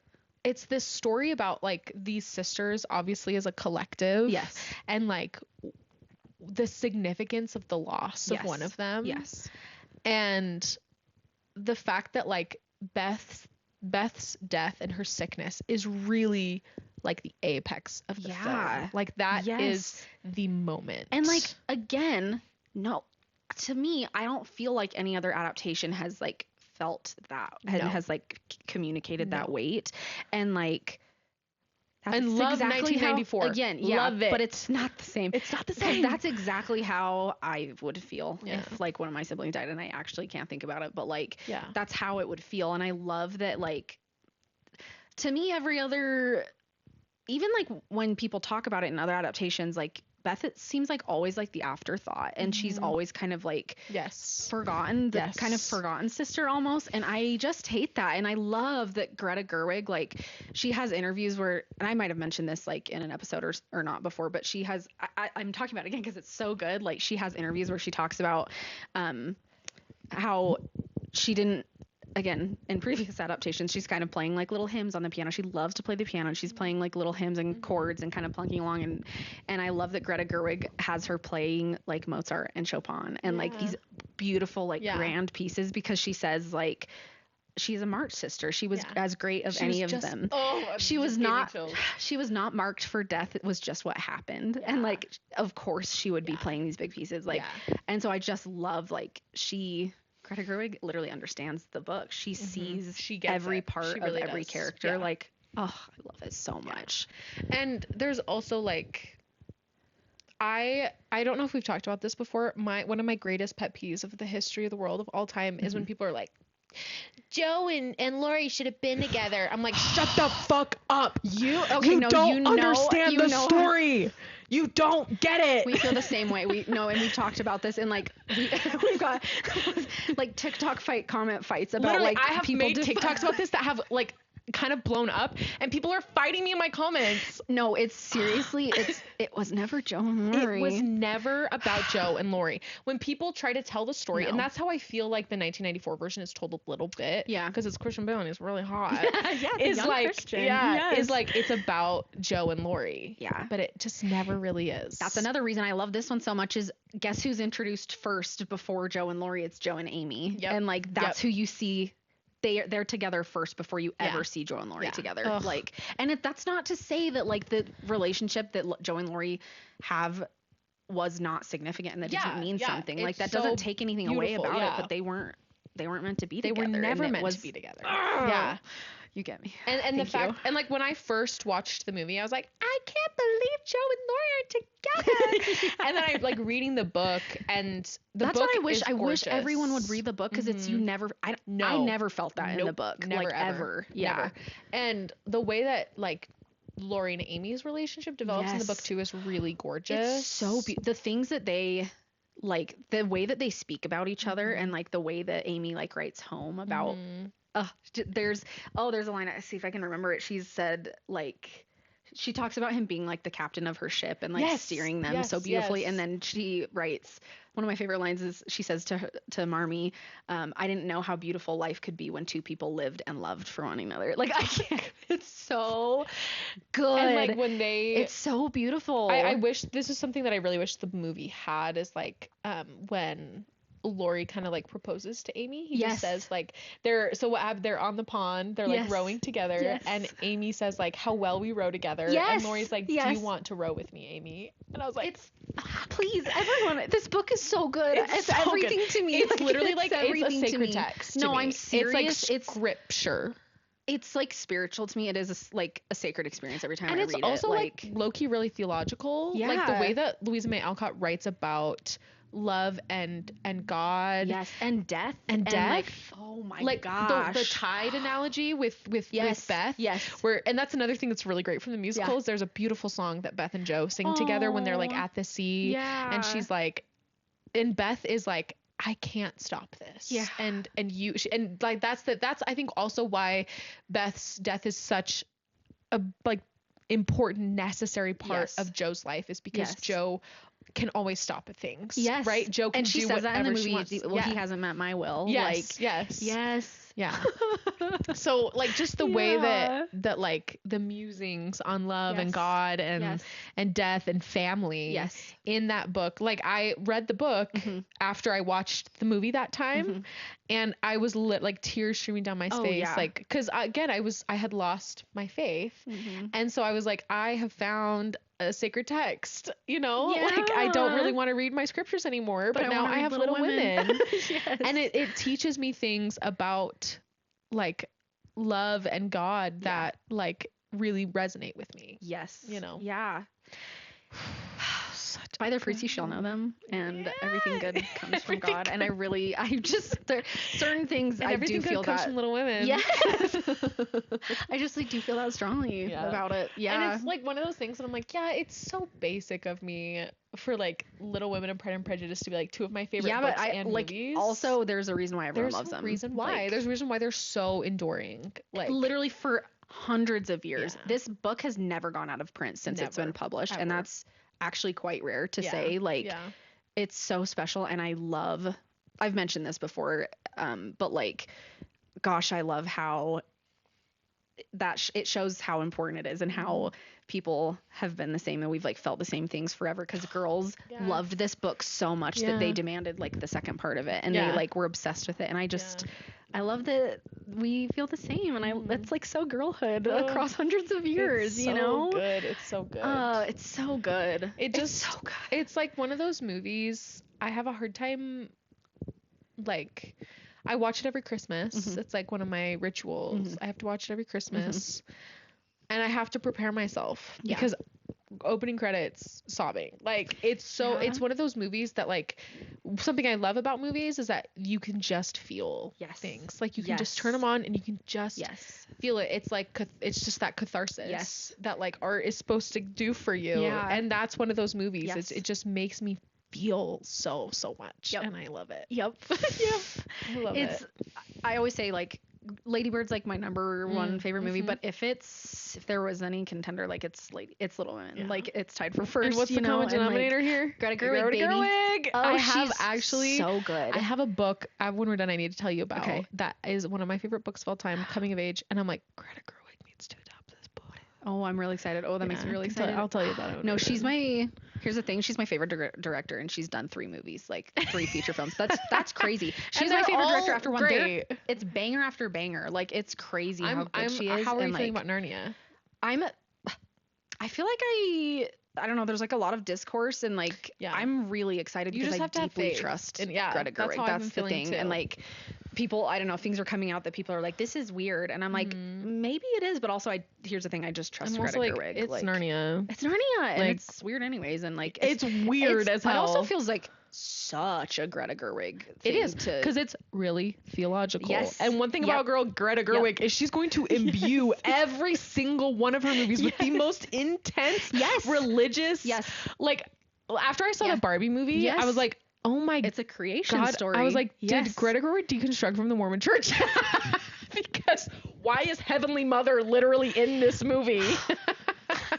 Speaker 2: it's this story about like these sisters obviously as a collective.
Speaker 1: Yes.
Speaker 2: And like the significance of the loss of one of them.
Speaker 1: Yes.
Speaker 2: And the fact that like Beth's death and her sickness is really like the apex of the film. Like that is the moment.
Speaker 1: And like, again, no, to me, I don't feel like any other adaptation has like felt that and has like communicated that weight. And like,
Speaker 2: that's and love exactly 1994
Speaker 1: how, again, love it, but it's not the same.
Speaker 2: It's not the same.
Speaker 1: That's exactly how I would feel if like one of my siblings died, and I actually can't think about it, but like that's how it would feel. And I love that, like, to me, every other, even like when people talk about it in other adaptations, like Beth, it seems like always like the afterthought, and she's always kind of like forgotten, the kind of forgotten sister almost. And I just hate that. And I love that Greta Gerwig, like, she has interviews where, and I might have mentioned this like in an episode or not before, but she has, I'm talking about it again because it's so good. Like, she has interviews where she talks about how she didn't, again, in previous adaptations, she's kind of playing like little hymns on the piano. She loves to play the piano. She's playing like little hymns and chords and kind of plunking along. And I love that Greta Gerwig has her playing like Mozart and Chopin and like these beautiful, like grand pieces, because she says like, she's a marked sister. She was as great as any of them. She was not marked for death. It was just what happened. Yeah. And like, of course she would be playing these big pieces. Like, and so I just love, like, Greta Gerwig literally understands the book. She sees every part of every character. Like, oh, I love it so much.
Speaker 2: And there's also like, I don't know if we've talked about this before. One of my greatest pet peeves of the history of the world of all time is when people are like, Joe and Laurie should have been together. I'm like, shut the fuck up. You don't understand the story. You don't get it.
Speaker 1: We feel the same way. We know, and we've talked about this, and like we've got like TikTok comment fights about
Speaker 2: literally,
Speaker 1: like
Speaker 2: I have made TikToks about this that have like kind of blown up, and people are fighting me in my comments.
Speaker 1: No, it's seriously, it was never Joe and Laurie.
Speaker 2: It was never about Joe and Laurie. When people try to tell the story, and that's how I feel like the 1994 version is told a little bit.
Speaker 1: Yeah,
Speaker 2: because it's Christian Bale and he's really hot.
Speaker 1: It's like Christian.
Speaker 2: Is like it's about Joe and Laurie. Yeah, but it just never really is.
Speaker 1: That's another reason I love this one so much. Is guess who's introduced first before Joe and Laurie? It's Joe and Amy. Yep. And like that's who you see. They're together first before you ever see Joe and Laurie together. Ugh. Like, and that's not to say that like the relationship that Joe and Laurie have was not significant and that didn't mean something. Like, that doesn't take anything away about it, but they weren't meant to be together.
Speaker 2: They were never meant to be together.
Speaker 1: Yeah. You get me.
Speaker 2: And the fact, and like when I first watched the movie, I was like, I can't believe Joe and Laurie are together. And then I like reading the book, and
Speaker 1: that's
Speaker 2: book
Speaker 1: what I wish.
Speaker 2: is
Speaker 1: I wish everyone would read the book, because it's I never felt that in the book.
Speaker 2: Never,
Speaker 1: like ever. Yeah.
Speaker 2: Never. And the way that like Laurie and Amy's relationship develops in the book too is really gorgeous.
Speaker 1: It's so the things that they like, the way that they speak about each other, and like the way that Amy like writes home about. There's a line, I see if I can remember it. She said like, she talks about him being like the captain of her ship and like steering them so beautifully. And then she writes, one of my favorite lines is, she says to Marmee, I didn't know how beautiful life could be when two people lived and loved for one another. Like, I can't, it's so good.
Speaker 2: And like
Speaker 1: it's so beautiful.
Speaker 2: I wish, this is something that I really wish the movie had, is like, when Laurie kind of like proposes to Amy. He just says like, they're on the pond, they're like rowing together, and Amy says like, how well we row together, and Laurie's like, do you want to row with me, Amy? And I was like,
Speaker 1: please, everyone, this book is so good. It's so everything good to me.
Speaker 2: It's literally like, it's a sacred text to me.
Speaker 1: I'm serious.
Speaker 2: It's like scripture.
Speaker 1: It's like spiritual to me. It is like a sacred experience every time I read it.
Speaker 2: And it's also like low-key really theological.
Speaker 1: Yeah.
Speaker 2: Like the way that Louisa May Alcott writes about love and God,
Speaker 1: and death,
Speaker 2: and
Speaker 1: like, oh my gosh,
Speaker 2: the tide analogy with Beth, and that's another thing that's really great from the musical is there's a beautiful song that Beth and Joe sing together when they're like at the sea, and she's like, and Beth is like, I can't stop this. Yeah. And like that's I think also why Beth's death is such a like important, necessary part of Joe's life is because Joe can always stop at things.
Speaker 1: Yes.
Speaker 2: Right? Joe can do whatever in the movie, she wants.
Speaker 1: Well, he hasn't met my will.
Speaker 2: Yes.
Speaker 1: Yes.
Speaker 2: Yeah. So like just the way that like the musings on love and God and death and family in that book. Like I read the book after I watched the movie that time and I was like tears streaming down my face. Like, cause again, I had lost my faith. And so I was like, I have found a sacred text, like I don't really want to read my scriptures anymore, but now I have Little Women. And it teaches me things about like love and God that like really resonate with me.
Speaker 1: Yes. Yeah. By their fruits you shall know them, and everything good comes from God. And there certain things and I do feel
Speaker 2: comes from Little Women.
Speaker 1: Yes. I just like do feel that strongly about it. Yeah.
Speaker 2: And it's like one of those things that I'm like, it's so basic of me for like Little Women and Pride and Prejudice to be like two of my favorite books and movies.
Speaker 1: Also, there's a reason why everyone loves them.
Speaker 2: There's a reason why they're so enduring. Like
Speaker 1: literally for hundreds of years. This book has never gone out of print since it's been published, and that's actually quite rare to say. Like it's so special, and I've mentioned this before, but like gosh, I love how that it shows how important it is and how people have been the same, and we've like felt the same things forever, because girls loved this book so much that they demanded like the second part of it, and they like were obsessed with it. And I love that we feel the same, and it's like so girlhood across hundreds of years.
Speaker 2: It's so good. It's so good.
Speaker 1: It's so good.
Speaker 2: It's so good. It's like one of those movies I have a hard time, like I watch it every Christmas. It's like one of my rituals. I have to watch it every Christmas, and I have to prepare myself because opening credits, sobbing. Like it's one of those movies that like, something I love about movies is that you can just feel things. Like you can just turn them on and you can just feel it. It's like it's just that catharsis that like art is supposed to do for you. And that's one of those movies. It just makes me feel so much, and I love it. I love it.
Speaker 1: I always say like Lady Bird's like my number one favorite movie, but if there was any contender, like it's Little Women. Like it's tied for first.
Speaker 2: And what's the common denominator here?
Speaker 1: Greta Gerwig, baby.
Speaker 2: Oh, I have actually
Speaker 1: so good.
Speaker 2: I have a book. When we're done, I need to tell you about. Okay. That is one of my favorite books of all time, coming of age, and I'm like, Greta Gerwig needs to adopt this book.
Speaker 1: Oh, I'm really excited. Oh, that makes me really excited.
Speaker 2: I'll tell you about it.
Speaker 1: No, here's the thing. She's my favorite director, and she's done 3 movies, like 3 feature films. That's crazy. She's my favorite director after one. It's banger after banger. Like it's crazy how good she is.
Speaker 2: How are you feeling about Narnia?
Speaker 1: I feel like I don't know. There's like a lot of discourse, and like I'm really excited because I deeply trust Greta Gerwig. That's the thing. Too. And like people, I don't know, things are coming out that people are like, this is weird, and I'm like, maybe it is, but also here's the thing, I just trust Greta Gerwig.
Speaker 2: It's like, Narnia.
Speaker 1: It's Narnia, and it's weird anyways, and like
Speaker 2: it's weird as hell.
Speaker 1: It also feels like such a Greta Gerwig thing.
Speaker 2: It is, because it's really theological. Yes. And one thing about Greta Gerwig is she's going to imbue every single one of her movies with the most intense, religious. Like after I saw the Barbie movie, I was like, oh my,
Speaker 1: it's a creation story.
Speaker 2: I was like, did Greta Gerwig deconstruct from the Mormon Church? Because why is Heavenly Mother literally in this movie?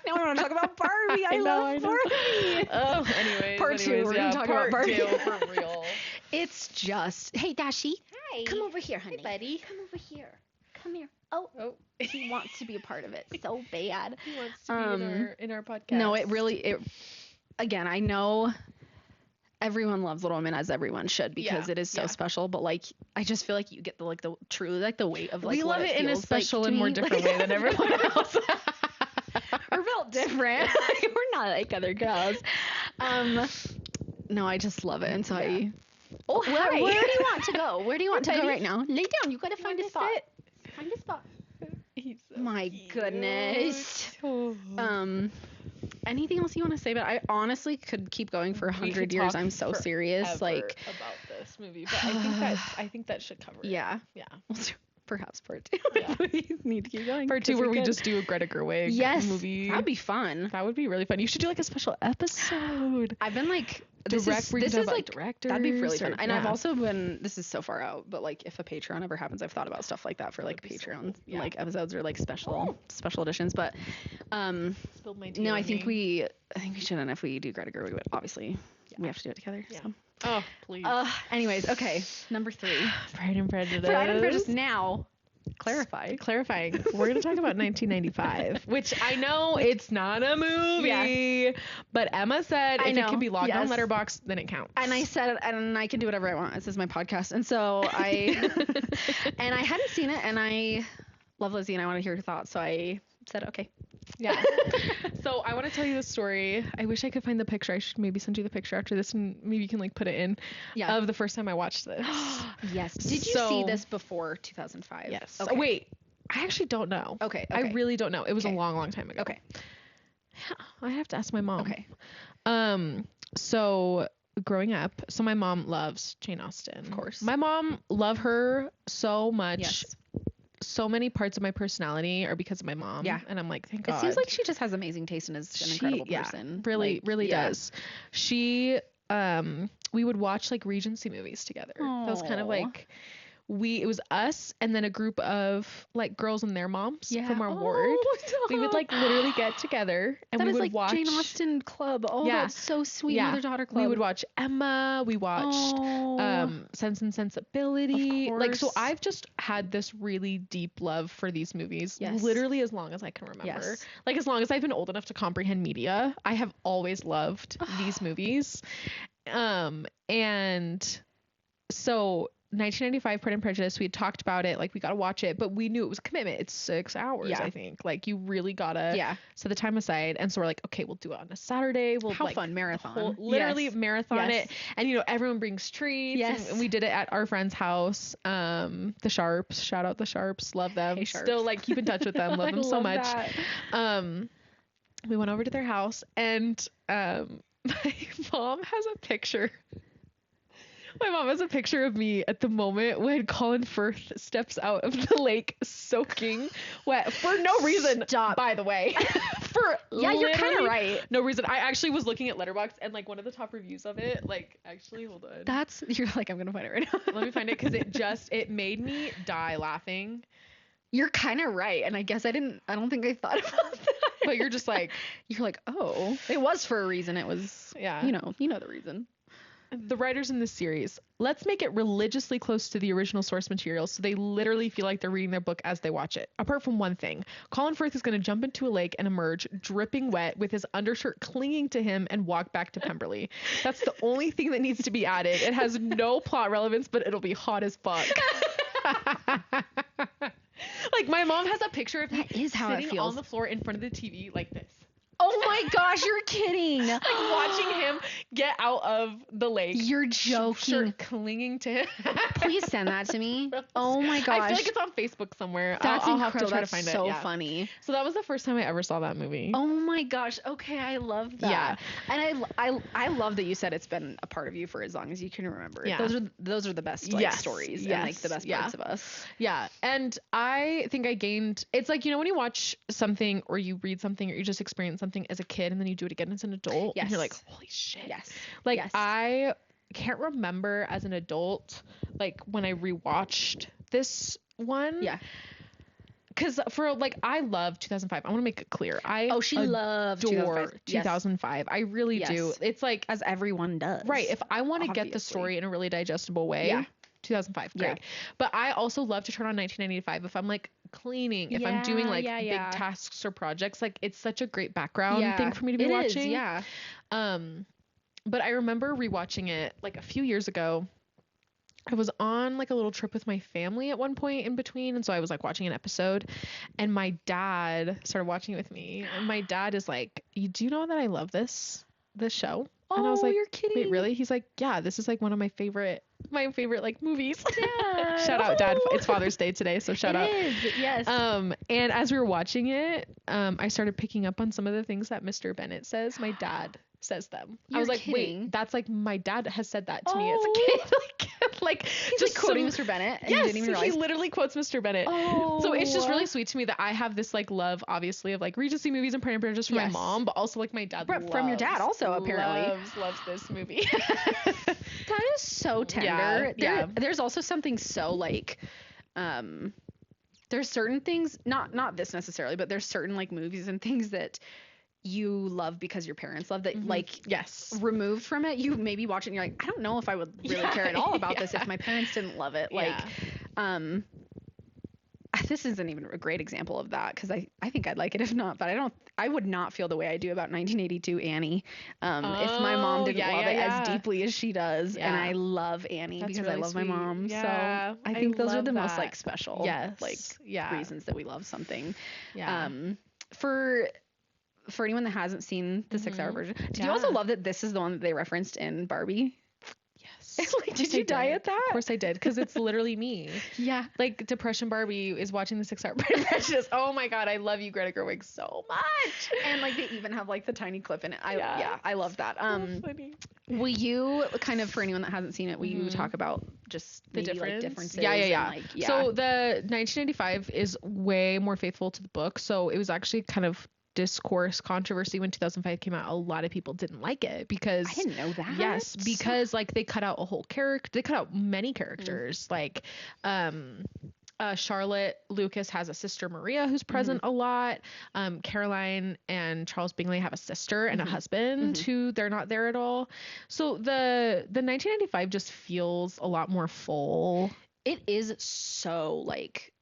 Speaker 1: Now we want to talk about Barbie. I love Barbie.
Speaker 2: Oh, anyways.
Speaker 1: Part 2. We're going to talk about Barbie.
Speaker 2: For real.
Speaker 1: It's just, hey, Dashi.
Speaker 3: Hi.
Speaker 1: Come over here, honey.
Speaker 3: Hey, buddy.
Speaker 1: Come over here. Come here. Oh. He wants to be a part of it so bad.
Speaker 2: He wants to be in our podcast.
Speaker 1: No, again, I know everyone loves Little Women, as everyone should, because it is so special, but like I just feel like you get the weight of like,
Speaker 2: we
Speaker 1: love
Speaker 2: it in a special and more different way than everyone else.
Speaker 1: We're built different. We're not like other girls. No, I just love it, and so
Speaker 3: where do you want to go? Where do you want to go right now? Lay down. You gotta find a spot. Find a spot.
Speaker 1: My goodness. Anything else you want to say? But I honestly could keep going for 100 years. I'm so serious. Like
Speaker 2: about this movie, but I think that should cover it.
Speaker 1: Yeah. Perhaps part 2.
Speaker 2: Yeah.
Speaker 1: We need to keep going.
Speaker 2: Part 2 where we just do a Greta Gerwig movie.
Speaker 1: That'd be fun.
Speaker 2: That would be really fun. You should do like a special episode.
Speaker 1: I've been like this is like
Speaker 2: directors.
Speaker 1: That'd be really fun. And I've also been, this is so far out, but like if a Patreon ever happens, I've thought about stuff like that for like Patreon like episodes or like special editions. But no, I think we should. And if we do Greta Gerwig, we have to do it together. Yeah. So.
Speaker 2: Oh, please.
Speaker 1: Anyways, okay. Number 3.
Speaker 2: Pride and Prejudice.
Speaker 1: Pride and Prejudice now. Clarifying.
Speaker 2: We're going to talk about 1995, which I know it's not a movie, but Emma said if it can be logged on Letterboxd, then it counts.
Speaker 1: And I said, and I can do whatever I want. This is my podcast. And so I hadn't seen it, and I love Lizzy, and I want to hear her thoughts. So I said, okay.
Speaker 2: Yeah. So I want to tell you the story. I wish I could find the picture. I should maybe send you the picture after this, and maybe you can like put it in of the first time I watched this.
Speaker 1: Yes. Did you see this before 2005?
Speaker 2: Yes. Okay. Wait, I actually don't know.
Speaker 1: Okay.
Speaker 2: I really don't know. It was a long time ago.
Speaker 1: Okay.
Speaker 2: I have to ask my mom.
Speaker 1: Okay.
Speaker 2: So growing up, my mom loves Jane Austen.
Speaker 1: Of course.
Speaker 2: My mom loved her so much.
Speaker 1: Yes.
Speaker 2: So many parts of my personality are because of my mom. Yeah. And I'm like, thank God.
Speaker 1: It seems like she just has amazing taste and is an incredible person.
Speaker 2: Really does. She, we would watch like Regency movies together. Aww. That was kind of like, it was us and then a group of like girls and their moms from our ward. We would like literally get together and we would watch
Speaker 1: Jane Austen Club. Oh, that's so sweet. Mother-daughter club.
Speaker 2: We would watch Emma. We watched Sense and Sensibility. Like, so I've just had this really deep love for these movies literally as long as I can remember. Yes. Like as long as I've been old enough to comprehend media, I have always loved these movies. And so 1995 Pride and Prejudice, we had talked about it, like we gotta watch it, but we knew it was a commitment. It's 6 hours, I think. Like you really gotta set the time aside. And so we're like, okay, we'll do it on a Saturday. We'll
Speaker 1: How fun, marathon.
Speaker 2: Marathon it. And you know, everyone brings treats. Yes. And we did it at our friend's house. The Sharps, shout out the Sharps, love them. Hey, Sharps. Still like keep in touch with them, love them so much. We went over to their house and my mom has a picture. My mom has a picture of me at the moment when Colin Firth steps out of the lake soaking wet for no reason.
Speaker 1: Stop.
Speaker 2: By the way.
Speaker 1: You're kind of right.
Speaker 2: No reason. I actually was looking at Letterboxd and like one of the top reviews of it, like actually, hold on.
Speaker 1: You're like, I'm going to find it right now.
Speaker 2: Let me find it because it made me die laughing.
Speaker 1: You're kind of right. And I guess I don't think I thought about that.
Speaker 2: But you're just like,
Speaker 1: oh, it was for a reason. It was, you know the reason.
Speaker 2: The writers in this series, let's make it religiously close to the original source material so they literally feel like they're reading their book as they watch it. Apart from one thing, Colin Firth is going to jump into a lake and emerge dripping wet with his undershirt clinging to him and walk back to Pemberley. That's the only thing that needs to be added. It has no plot relevance, but it'll be hot as fuck. Like my mom has a picture of me sitting on the floor in front of the TV like this.
Speaker 1: Oh my gosh, you're kidding.
Speaker 2: Like watching him get out of the lake.
Speaker 1: You're joking.
Speaker 2: Clinging to him.
Speaker 1: Please send that to me. Oh my gosh.
Speaker 2: I feel like it's on Facebook somewhere.
Speaker 1: That's
Speaker 2: I'll
Speaker 1: incredible.
Speaker 2: Have to try to find
Speaker 1: it. So funny.
Speaker 2: So that was the first time I ever saw that movie.
Speaker 1: Oh my gosh. Okay, I love that. Yeah. And I love that you said it's been a part of you for as long as you can remember. Yeah. Those are the best stories and like the best parts of us.
Speaker 2: Yeah. And I think I gained, it's like, you know, when you watch something or you read something or you just experience something as a kid and then you do it again as an adult and you're like, holy shit.
Speaker 1: Yes.
Speaker 2: Like I can't remember as an adult like when I rewatched this one.
Speaker 1: Yeah.
Speaker 2: Because for like I love 2005. I want to make it clear.
Speaker 1: She loved 2005.
Speaker 2: 2005. I really do. It's like
Speaker 1: as everyone does.
Speaker 2: Right. If I want to get the story in a really digestible way, 2005, great. But I also love to turn on 1995 if I'm like cleaning, if I'm doing like big tasks or projects. Like it's such a great background thing for me to be watching. But I remember rewatching it like a few years ago. I was on like a little trip with my family at one point in between, and so I was like watching an episode, and my dad started watching it with me, and my dad is like, "You do know that I love this show?" And I was like,
Speaker 1: "You're kidding."
Speaker 2: Wait, really? He's like, "Yeah, this is like one of my favorite like movies." Yeah. Shout out, Dad. It's Father's Day today, so shout out.
Speaker 1: It is, yes.
Speaker 2: And as we were watching it, I started picking up on some of the things that Mr. Bennett says. My dad says them.
Speaker 1: You're
Speaker 2: I was like,
Speaker 1: kidding.
Speaker 2: wait, that's like my dad has said that to me as a kid. like
Speaker 1: he's just like quoting Mr. Bennett. And
Speaker 2: yes,
Speaker 1: you didn't even realize.
Speaker 2: he literally quotes Mr. Bennett.
Speaker 1: Oh.
Speaker 2: So it's just really sweet to me that I have this like love, obviously, of like Regency movies and Pride and Prejudice from my mom, but also like my dad
Speaker 1: from your dad also apparently
Speaker 2: loves this movie.
Speaker 1: That is so tender. There's also something so like there's certain things, not this necessarily, but there's certain like movies and things that you love because your parents love that, like, removed from it, you maybe watch it and you're like, I don't know if I would really care at all about this if my parents didn't love it. Like, this isn't even a great example of that because I think I'd like it if not, but I would not feel the way I do about 1982 Annie if my mom didn't love it as deeply as she does. And I love Annie because really I love my mom. So I think those are the most like special reasons that we love something. For anyone that hasn't seen the 6-hour version, did you also love that this is the one that they referenced in Barbie?
Speaker 2: Yes.
Speaker 1: Like, did you die at that?
Speaker 2: Of course I did, because it's literally me.
Speaker 1: Yeah.
Speaker 2: Like, Depression Barbie is watching the 6-hour Pride and Prejudice. Oh my god, I love you, Greta Gerwig, so much.
Speaker 1: And like they even have like the tiny clip in it. I love that.
Speaker 2: So funny.
Speaker 1: Will you kind of, for anyone that hasn't seen it, will you talk about just
Speaker 2: the
Speaker 1: differences?
Speaker 2: Yeah. So the 1995 is way more faithful to the book. So it was actually kind of discourse controversy when 2005 came out. A lot of people didn't like it because
Speaker 1: I didn't know that.
Speaker 2: Yes, because like they cut out a whole character. They cut out many characters. Like Charlotte Lucas has a sister, Maria, who's present a lot. Caroline and Charles Bingley have a sister and a husband who they're not there at all. So the 1995 just feels a lot more full.
Speaker 1: It is so like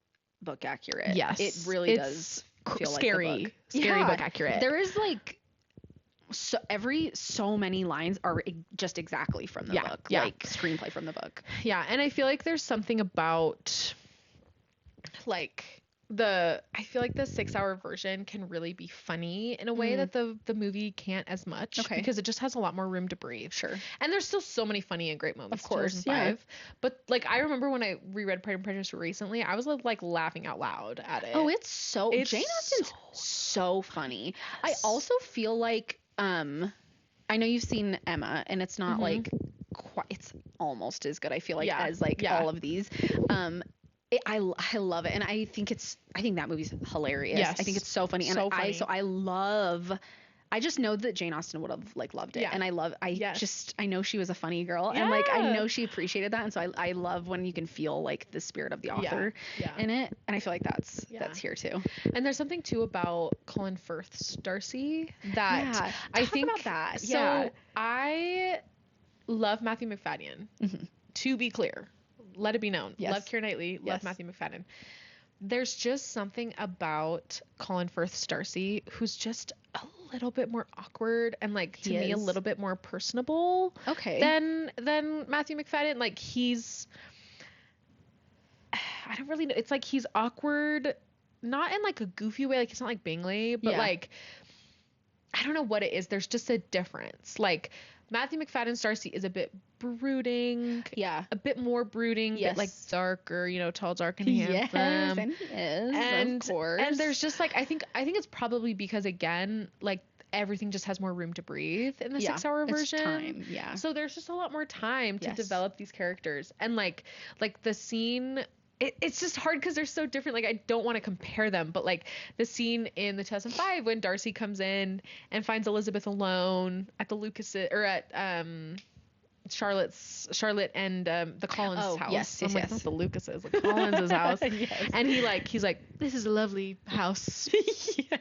Speaker 1: book accurate.
Speaker 2: Yes,
Speaker 1: it really does feel
Speaker 2: scary,
Speaker 1: like
Speaker 2: scary book accurate.
Speaker 1: There is like so many lines are just exactly from the book, like screenplay from the book.
Speaker 2: Yeah, and I feel like there's something about like I feel like the 6-hour version can really be funny in a way that the movie can't as much, because it just has a lot more room to breathe.
Speaker 1: Sure.
Speaker 2: And there's still so many funny and great moments.
Speaker 1: Of course,
Speaker 2: 2005. But like I remember when I reread Pride and Prejudice recently, I was like laughing out loud at it.
Speaker 1: Oh, Jane Austen's so funny. I also feel like I know you've seen Emma, and it's not like it's almost as good, I feel like, as like all of these. I love it, and I think that movie's hilarious. Yes. I think it's so funny, and funny. I just know that Jane Austen would have like loved it, and I know she was a funny girl, and like I know she appreciated that, and so I love when you can feel like the spirit of the author in it, and I feel like that's here too.
Speaker 2: And there's something too about Colin Firth's Darcy that I think
Speaker 1: about that.
Speaker 2: So I love Matthew McFadden. To be clear. Let it be known. Yes. Love Keira Knightley. Love Matthew McFadden. There's just something about Colin Firth's Darcy who's just a little bit more awkward and like to me a little bit more personable. Than Matthew McFadden. Like I don't really know. It's like he's awkward, not in like a goofy way. Like he's not like Bingley, but like I don't know what it is. There's just a difference. Like Matthew McFadden's Darcy is a bit brooding. Yeah. A bit more brooding. Yes. But like darker, tall, dark, and handsome.
Speaker 1: Yes, and he is, of course.
Speaker 2: And there's just like, I think it's probably because, again, like everything just has more room to breathe in the 6-hour version.
Speaker 1: It's time. Yeah.
Speaker 2: So there's just a lot more time to develop these characters. And like the scene... It's just hard because they're so different. Like, I don't want to compare them, but like the scene in the 2005 when Darcy comes in and finds Elizabeth alone at the Lucases, or at Charlotte and the Collins house.
Speaker 1: Yes,
Speaker 2: like, not the Lucases, like Collins' house. And he's like, this is a lovely house.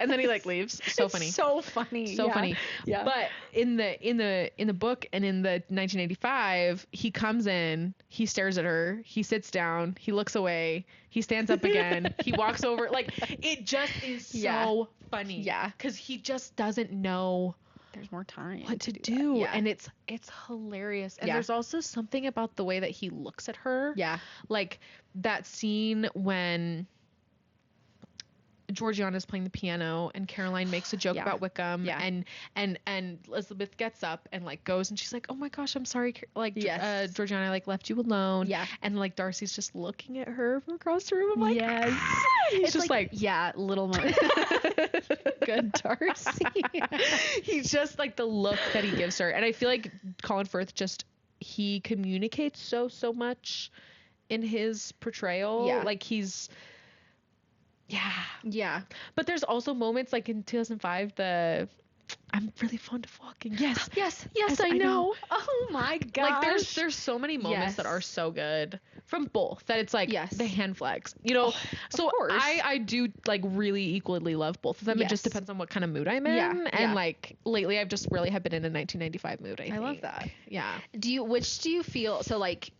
Speaker 2: And then he like leaves. So funny.
Speaker 1: So funny.
Speaker 2: So funny. Yeah. But in the book and in the 1985, he comes in, he stares at her, he sits down, he looks away, he stands up again, he walks over. Like, it just is so funny. Yeah. Because he just doesn't know
Speaker 1: there's more time
Speaker 2: what to do. And it's hilarious. And there's also something about the way that he looks at her. Yeah. Like that scene when Georgiana's playing the piano and Caroline makes a joke about Wickham. Yeah. And Elizabeth gets up and like goes and she's like, oh my gosh, I'm sorry. Like Georgiana like left you alone. Yeah. And like Darcy's just looking at her from across the room. I'm like, He's just like
Speaker 1: yeah, little moment. Good Darcy.
Speaker 2: He's just like the look that he gives her. And I feel like Colin Firth he communicates so much in his portrayal.
Speaker 1: Yeah.
Speaker 2: Like he's,
Speaker 1: yeah.
Speaker 2: But there's also moments like in 2005, I'm really fond of walking. Yes,
Speaker 1: I know. Oh my god.
Speaker 2: Like there's so many moments that are so good from both that it's like the hand flex, you know. So I do like really equally love both of them. It just depends on what kind of mood I'm in. And like lately I've just really have been in a 1995 mood. I think.
Speaker 1: love that.
Speaker 2: Yeah.
Speaker 1: Which do you feel so like?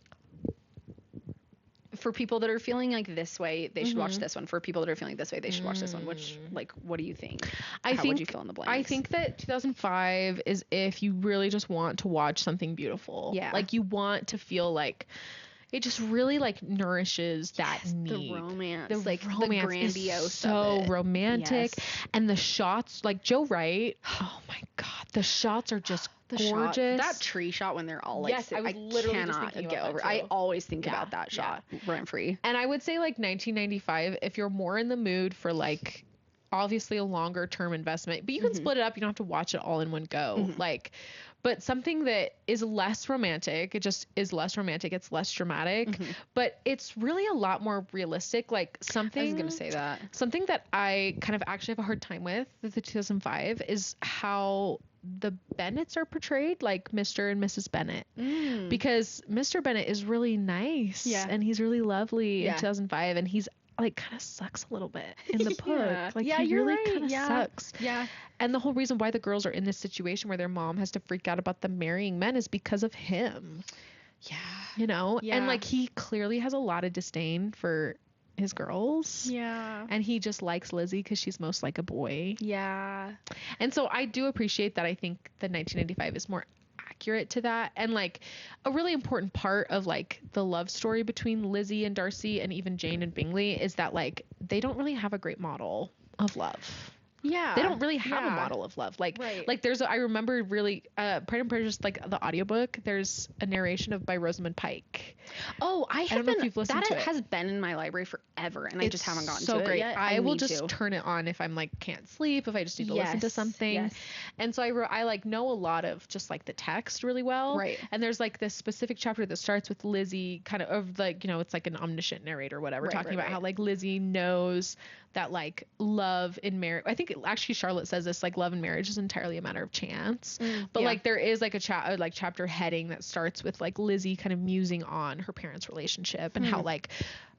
Speaker 1: For people that are feeling like this way, they should watch this one. For people that are feeling this way, they should watch this one. Which, like, what do you think? How would you fill in the blanks?
Speaker 2: I think that 2005 is if you really just want to watch something beautiful.
Speaker 1: Yeah.
Speaker 2: Like, you want to feel like it just really, like, nourishes that need.
Speaker 1: The romance.
Speaker 2: The
Speaker 1: grandiose
Speaker 2: is so romantic.
Speaker 1: Yes.
Speaker 2: And the shots, like, Joe Wright, oh, my God. The shots are just gorgeous.
Speaker 1: That tree shot when they're all like,
Speaker 2: I was literally just thinking
Speaker 1: get
Speaker 2: about
Speaker 1: over.
Speaker 2: that too.
Speaker 1: I always think about that shot. Rent free.
Speaker 2: And I would say like 1995, if you're more in the mood for like obviously a longer term investment, but you can split it up. You don't have to watch it all in one go. Like, but something that is less romantic, it just is less romantic. It's less dramatic, but it's really a lot more realistic. Like something,
Speaker 1: I was going to say that.
Speaker 2: Something that I kind of actually have a hard time with the 2005 is how the Bennets are portrayed, like Mr. and Mrs. Bennet, because Mr. Bennet is really nice and he's really lovely in 2005, and he's like kind of sucks a little bit in the book. Like he really kind of sucks.
Speaker 1: Yeah.
Speaker 2: And the whole reason why the girls are in this situation where their mom has to freak out about them marrying men is because of him.
Speaker 1: Yeah.
Speaker 2: You know? Yeah. And like he clearly has a lot of disdain for his girls.
Speaker 1: Yeah.
Speaker 2: And he just likes Lizzy because she's most like a boy.
Speaker 1: Yeah.
Speaker 2: And so I do appreciate that. I think the 1995 is more accurate to that, and like a really important part of like the love story between Lizzy and Darcy and even Jane and Bingley is that like they don't really have a great model of love.
Speaker 1: Yeah.
Speaker 2: They don't really have a model of love. Like, like I remember really, Pride and Prejudice, like the audiobook, there's a narration by Rosamund Pike.
Speaker 1: Oh, I don't know if you've listened to it. That has been in my library forever, and I just haven't gotten to it yet.
Speaker 2: I will just turn it on if I'm like can't sleep, if I just need to listen to something. Yes. And so I like know a lot of just like the text really well.
Speaker 1: Right.
Speaker 2: And there's like this specific chapter that starts with Lizzy kind of like, you know, it's like an omniscient narrator or whatever, talking about how like Lizzy knows that like love in marriage, I think actually Charlotte says this, like love and marriage is entirely a matter of chance. But like there is like a chapter heading that starts with like Lizzy kind of musing on her parents' relationship and how like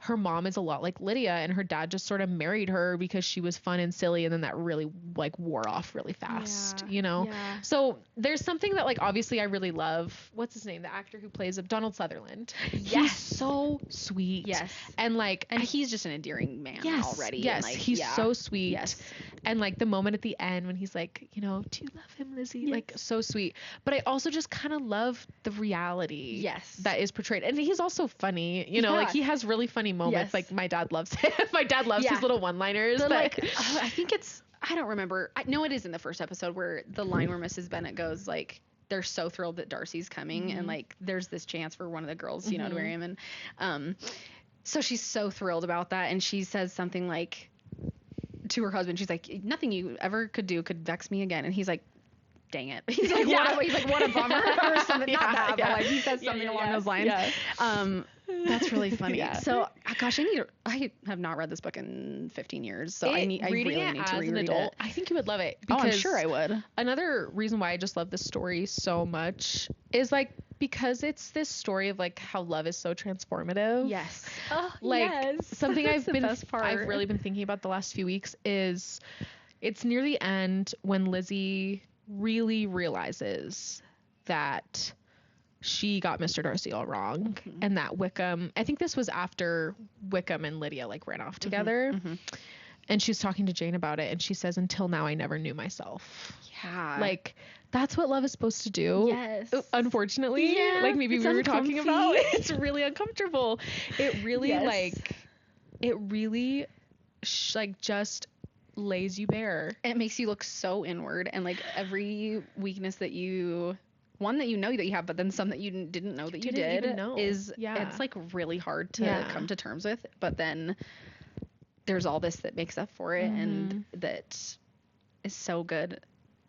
Speaker 2: her mom is a lot like Lydia, and her dad just sort of married her because she was fun and silly, and then that really like wore off really fast, you know? Yeah. So there's something that like obviously I really love. What's his name? The actor who plays Donald Sutherland. Yes. He's so sweet.
Speaker 1: Yes.
Speaker 2: And like
Speaker 1: he's just an endearing man already.
Speaker 2: Yes.
Speaker 1: And, like,
Speaker 2: he's so sweet. Yes. And like the moment at the end when he's like, you know, do you love him, Lizzy? Yes. Like so sweet. But I also just kind of love the reality that is portrayed. And he's also funny, you know, like he has really funny moments. Like my dad loves him. My dad loves his little one-liners.
Speaker 1: Like I think I don't remember. No, it is in the first episode where the line where Mrs. Bennet goes like, they're so thrilled that Darcy's coming, and like there's this chance for one of the girls, you know, to marry him, and so she's so thrilled about that, and she says something like to her husband, she's like, nothing you ever could do could vex me again, and he's like, dang it. He's like, what a bummer, or something. Not that, but like he says something along those lines. That's really funny. So, gosh, I have not read this book in 15 years, so I really need to reread it.
Speaker 2: I think you would love it.
Speaker 1: Because I'm sure I would.
Speaker 2: Another reason why I just love this story so much is because it's this story of how love is so transformative.
Speaker 1: Yes.
Speaker 2: Something I've really been thinking about the last few weeks is it's near the end when Lizzy really realizes that she got Mr. Darcy all wrong, and that Wickham, I think this was after Wickham and Lydia ran off together, and she's talking to Jane about it, and she says, until now I never knew myself.
Speaker 1: Yeah.
Speaker 2: That's what love is supposed to do.
Speaker 1: Yes.
Speaker 2: Unfortunately, maybe we were talking about, it's really uncomfortable. It really just lays you bare.
Speaker 1: It makes you look so inward, and every weakness that you that you know that you have, but then some that you didn't know that you did it's really hard to come to terms with. But then there's all this that makes up for it, and that is so good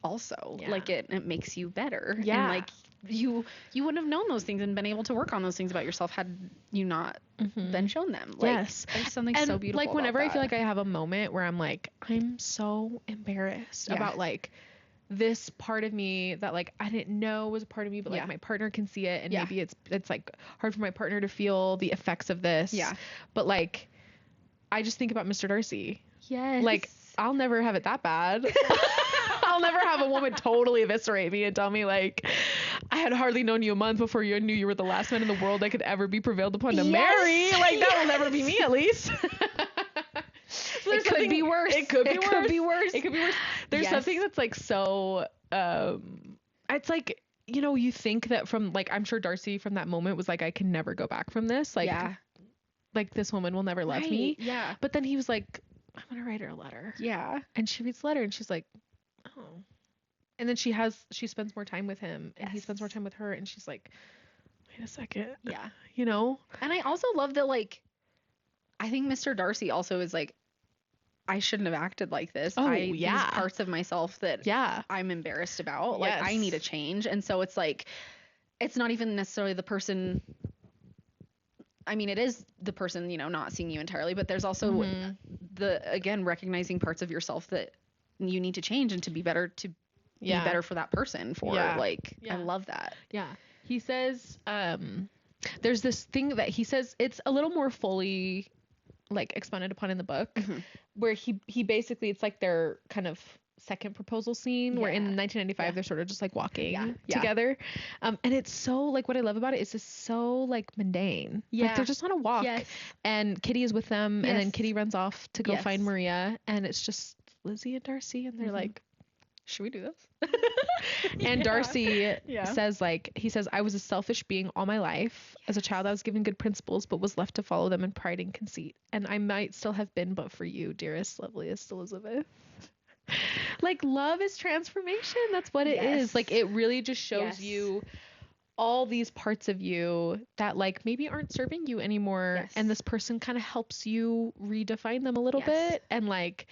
Speaker 1: also. Like it makes you better. And like you wouldn't have known those things and been able to work on those things about yourself had you not been shown them. Like,
Speaker 2: yes.
Speaker 1: There's something so beautiful
Speaker 2: like whenever
Speaker 1: about
Speaker 2: I feel like I have a moment where I'm like, I'm so embarrassed about like this part of me that like I didn't know was a part of me, but like my partner can see it, and maybe it's like hard for my partner to feel the effects of this. Yeah. But like I just think about Mr. Darcy.
Speaker 1: Yes.
Speaker 2: Like I'll never have it that bad. I'll never have a woman totally eviscerate me and tell me like, I had hardly known you a month before you knew you were the last man in the world I could ever be prevailed upon to marry. Like that will never be me, at least. So
Speaker 1: it could be worse.
Speaker 2: It could be worse. There's something that's like so, it's like, you know, you think that from like, I'm sure Darcy from that moment was like, I can never go back from this. Like, like this woman will never love me.
Speaker 1: Yeah.
Speaker 2: But then he was like, I'm going to write her a letter.
Speaker 1: Yeah.
Speaker 2: And she reads the letter and she's like, oh. And then she spends more time with him and he spends more time with her, and she's like, wait a second.
Speaker 1: Yeah.
Speaker 2: You know?
Speaker 1: And I also love that, like, I think Mr. Darcy also is like, I shouldn't have acted like this.
Speaker 2: Oh,
Speaker 1: these parts of myself that I'm embarrassed about. Like, I need a change. And so it's like, it's not even necessarily the person. I mean, it is the person, you know, not seeing you entirely, but there's also again, recognizing parts of yourself that you need to change and to be better, be better for that person I love that.
Speaker 2: Yeah. He says, there's this thing that he says, it's a little more fully like expounded upon in the book where he basically, it's like their kind of second proposal scene where in 1995 they're sort of just like walking together. And it's so like, what I love about it is just so like mundane. Like they're just on a walk and Kitty is with them and then Kitty runs off to go find Maria, and it's just Lizzy and Darcy, and they're like, should we do this? And Darcy says like, he says, I was a selfish being all my life. As a child I was given good principles but was left to follow them in pride and conceit, and I might still have been but for you, dearest, loveliest Elizabeth. Like love is transformation. That's what it is. Like it really just shows you all these parts of you that like maybe aren't serving you anymore, and this person kind of helps you redefine them a little bit, and like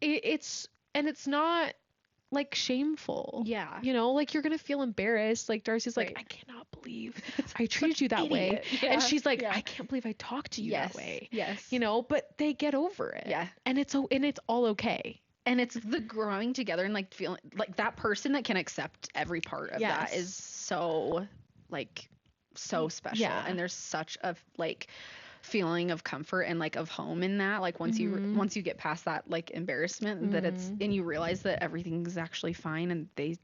Speaker 2: it's not like shameful. Yeah. You know, like you're gonna feel embarrassed. Like Darcy's like, I cannot believe I treated you that way. Yeah. And she's like, I can't believe I talked to you that way. Yes. You know, but they get over it. Yeah. And it's all okay.
Speaker 1: And it's the growing together and like feeling like that person that can accept every part of that is so like so special. Yeah. And there's such a like feeling of comfort and like of home in that, like once you get past that like embarrassment that it's, and you realize that everything's actually fine and they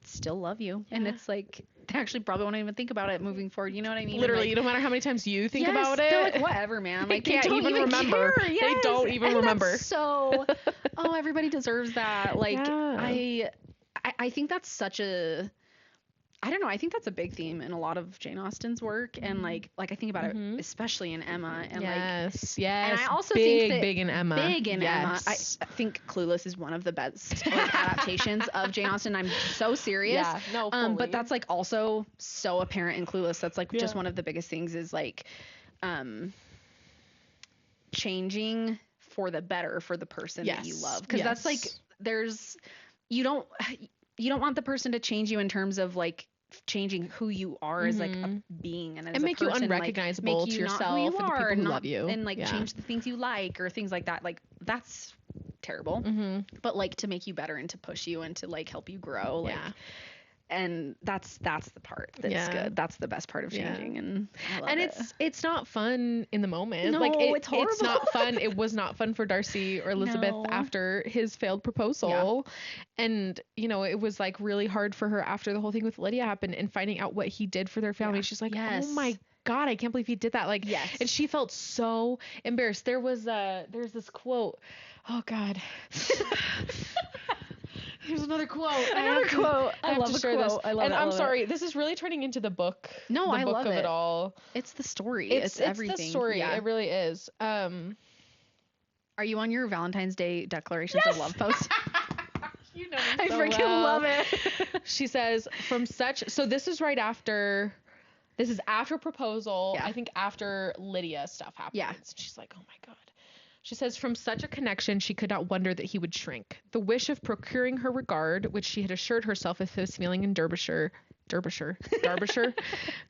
Speaker 1: still love you, and it's like they actually probably won't even think about it moving forward, you know what I mean?
Speaker 2: Literally,
Speaker 1: like,
Speaker 2: no matter how many times you think about it,
Speaker 1: they're like, whatever, man, like
Speaker 2: they can't even remember. They don't even remember.
Speaker 1: So everybody deserves that. Like I think that's such a, I don't know, I think that's a big theme in a lot of Jane Austen's work, and like I think about it especially in Emma, and and I also think that
Speaker 2: big in Emma.
Speaker 1: Emma, I think Clueless is one of the best like, adaptations of Jane Austen. I'm so serious.
Speaker 2: Yeah, no, fully.
Speaker 1: But that's like also so apparent in Clueless. That's like just one of the biggest things is like changing for the better for the person that you love, because that's like you don't want the person to change you in terms of like changing who you are as like a being and as
Speaker 2: make
Speaker 1: a person,
Speaker 2: you unrecognizable
Speaker 1: like,
Speaker 2: to yourself and the people who love you,
Speaker 1: and like change the things you like or things like that. Like that's terrible. But like to make you better and to push you and to like help you grow, like and that's the part that's good. That's the best part of changing, and I love
Speaker 2: it's not fun in the moment.
Speaker 1: No,
Speaker 2: like
Speaker 1: it's horrible.
Speaker 2: It's not fun. It was not fun for Darcy or Elizabeth after his failed proposal, and you know it was like really hard for her after the whole thing with Lydia happened and finding out what he did for their family. She's like, oh my God, I can't believe he did that. Like, and she felt so embarrassed. There's this quote. Oh God. Here's another quote.
Speaker 1: I love a quote. I love it.
Speaker 2: I'm sorry. This is really turning into the book.
Speaker 1: No, I love
Speaker 2: it all.
Speaker 1: It's the story. It's everything.
Speaker 2: It's the story. Yeah. It really is.
Speaker 1: Are you on your Valentine's Day declarations of love post?
Speaker 2: You know me
Speaker 1: I freaking love it.
Speaker 2: She says, so this is right after, this is after proposal. Yeah. I think after Lydia stuff happens. Yeah. She's like, oh my God. She says, from such a connection, she could not wonder that he would shrink. The wish of procuring her regard, which she had assured herself of his feeling in Derbyshire,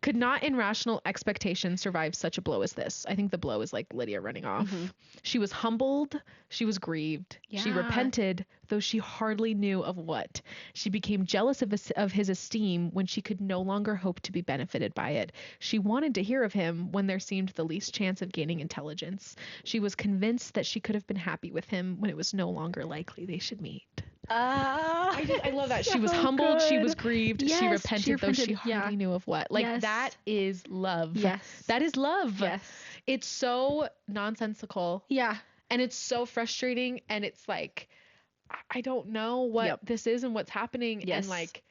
Speaker 2: could not in rational expectation survive such a blow as this. I think the blow is like Lydia running off. Mm-hmm. She was humbled. She was grieved. Yeah. She repented, though she hardly knew of what. She became jealous of his esteem when she could no longer hope to be benefited by it. She wanted to hear of him when there seemed the least chance of gaining intelligence. She was convinced that she could have been happy with him when it was no longer likely they should meet. I love that. So she was humbled. Good. She was grieved. Yes, she repented, though she hardly knew of what. Like, yes. That is love.
Speaker 1: Yes.
Speaker 2: That is love. Yes. It's so nonsensical.
Speaker 1: Yeah.
Speaker 2: And it's so frustrating. And it's like, I don't know what this is and what's happening. Yes. And like,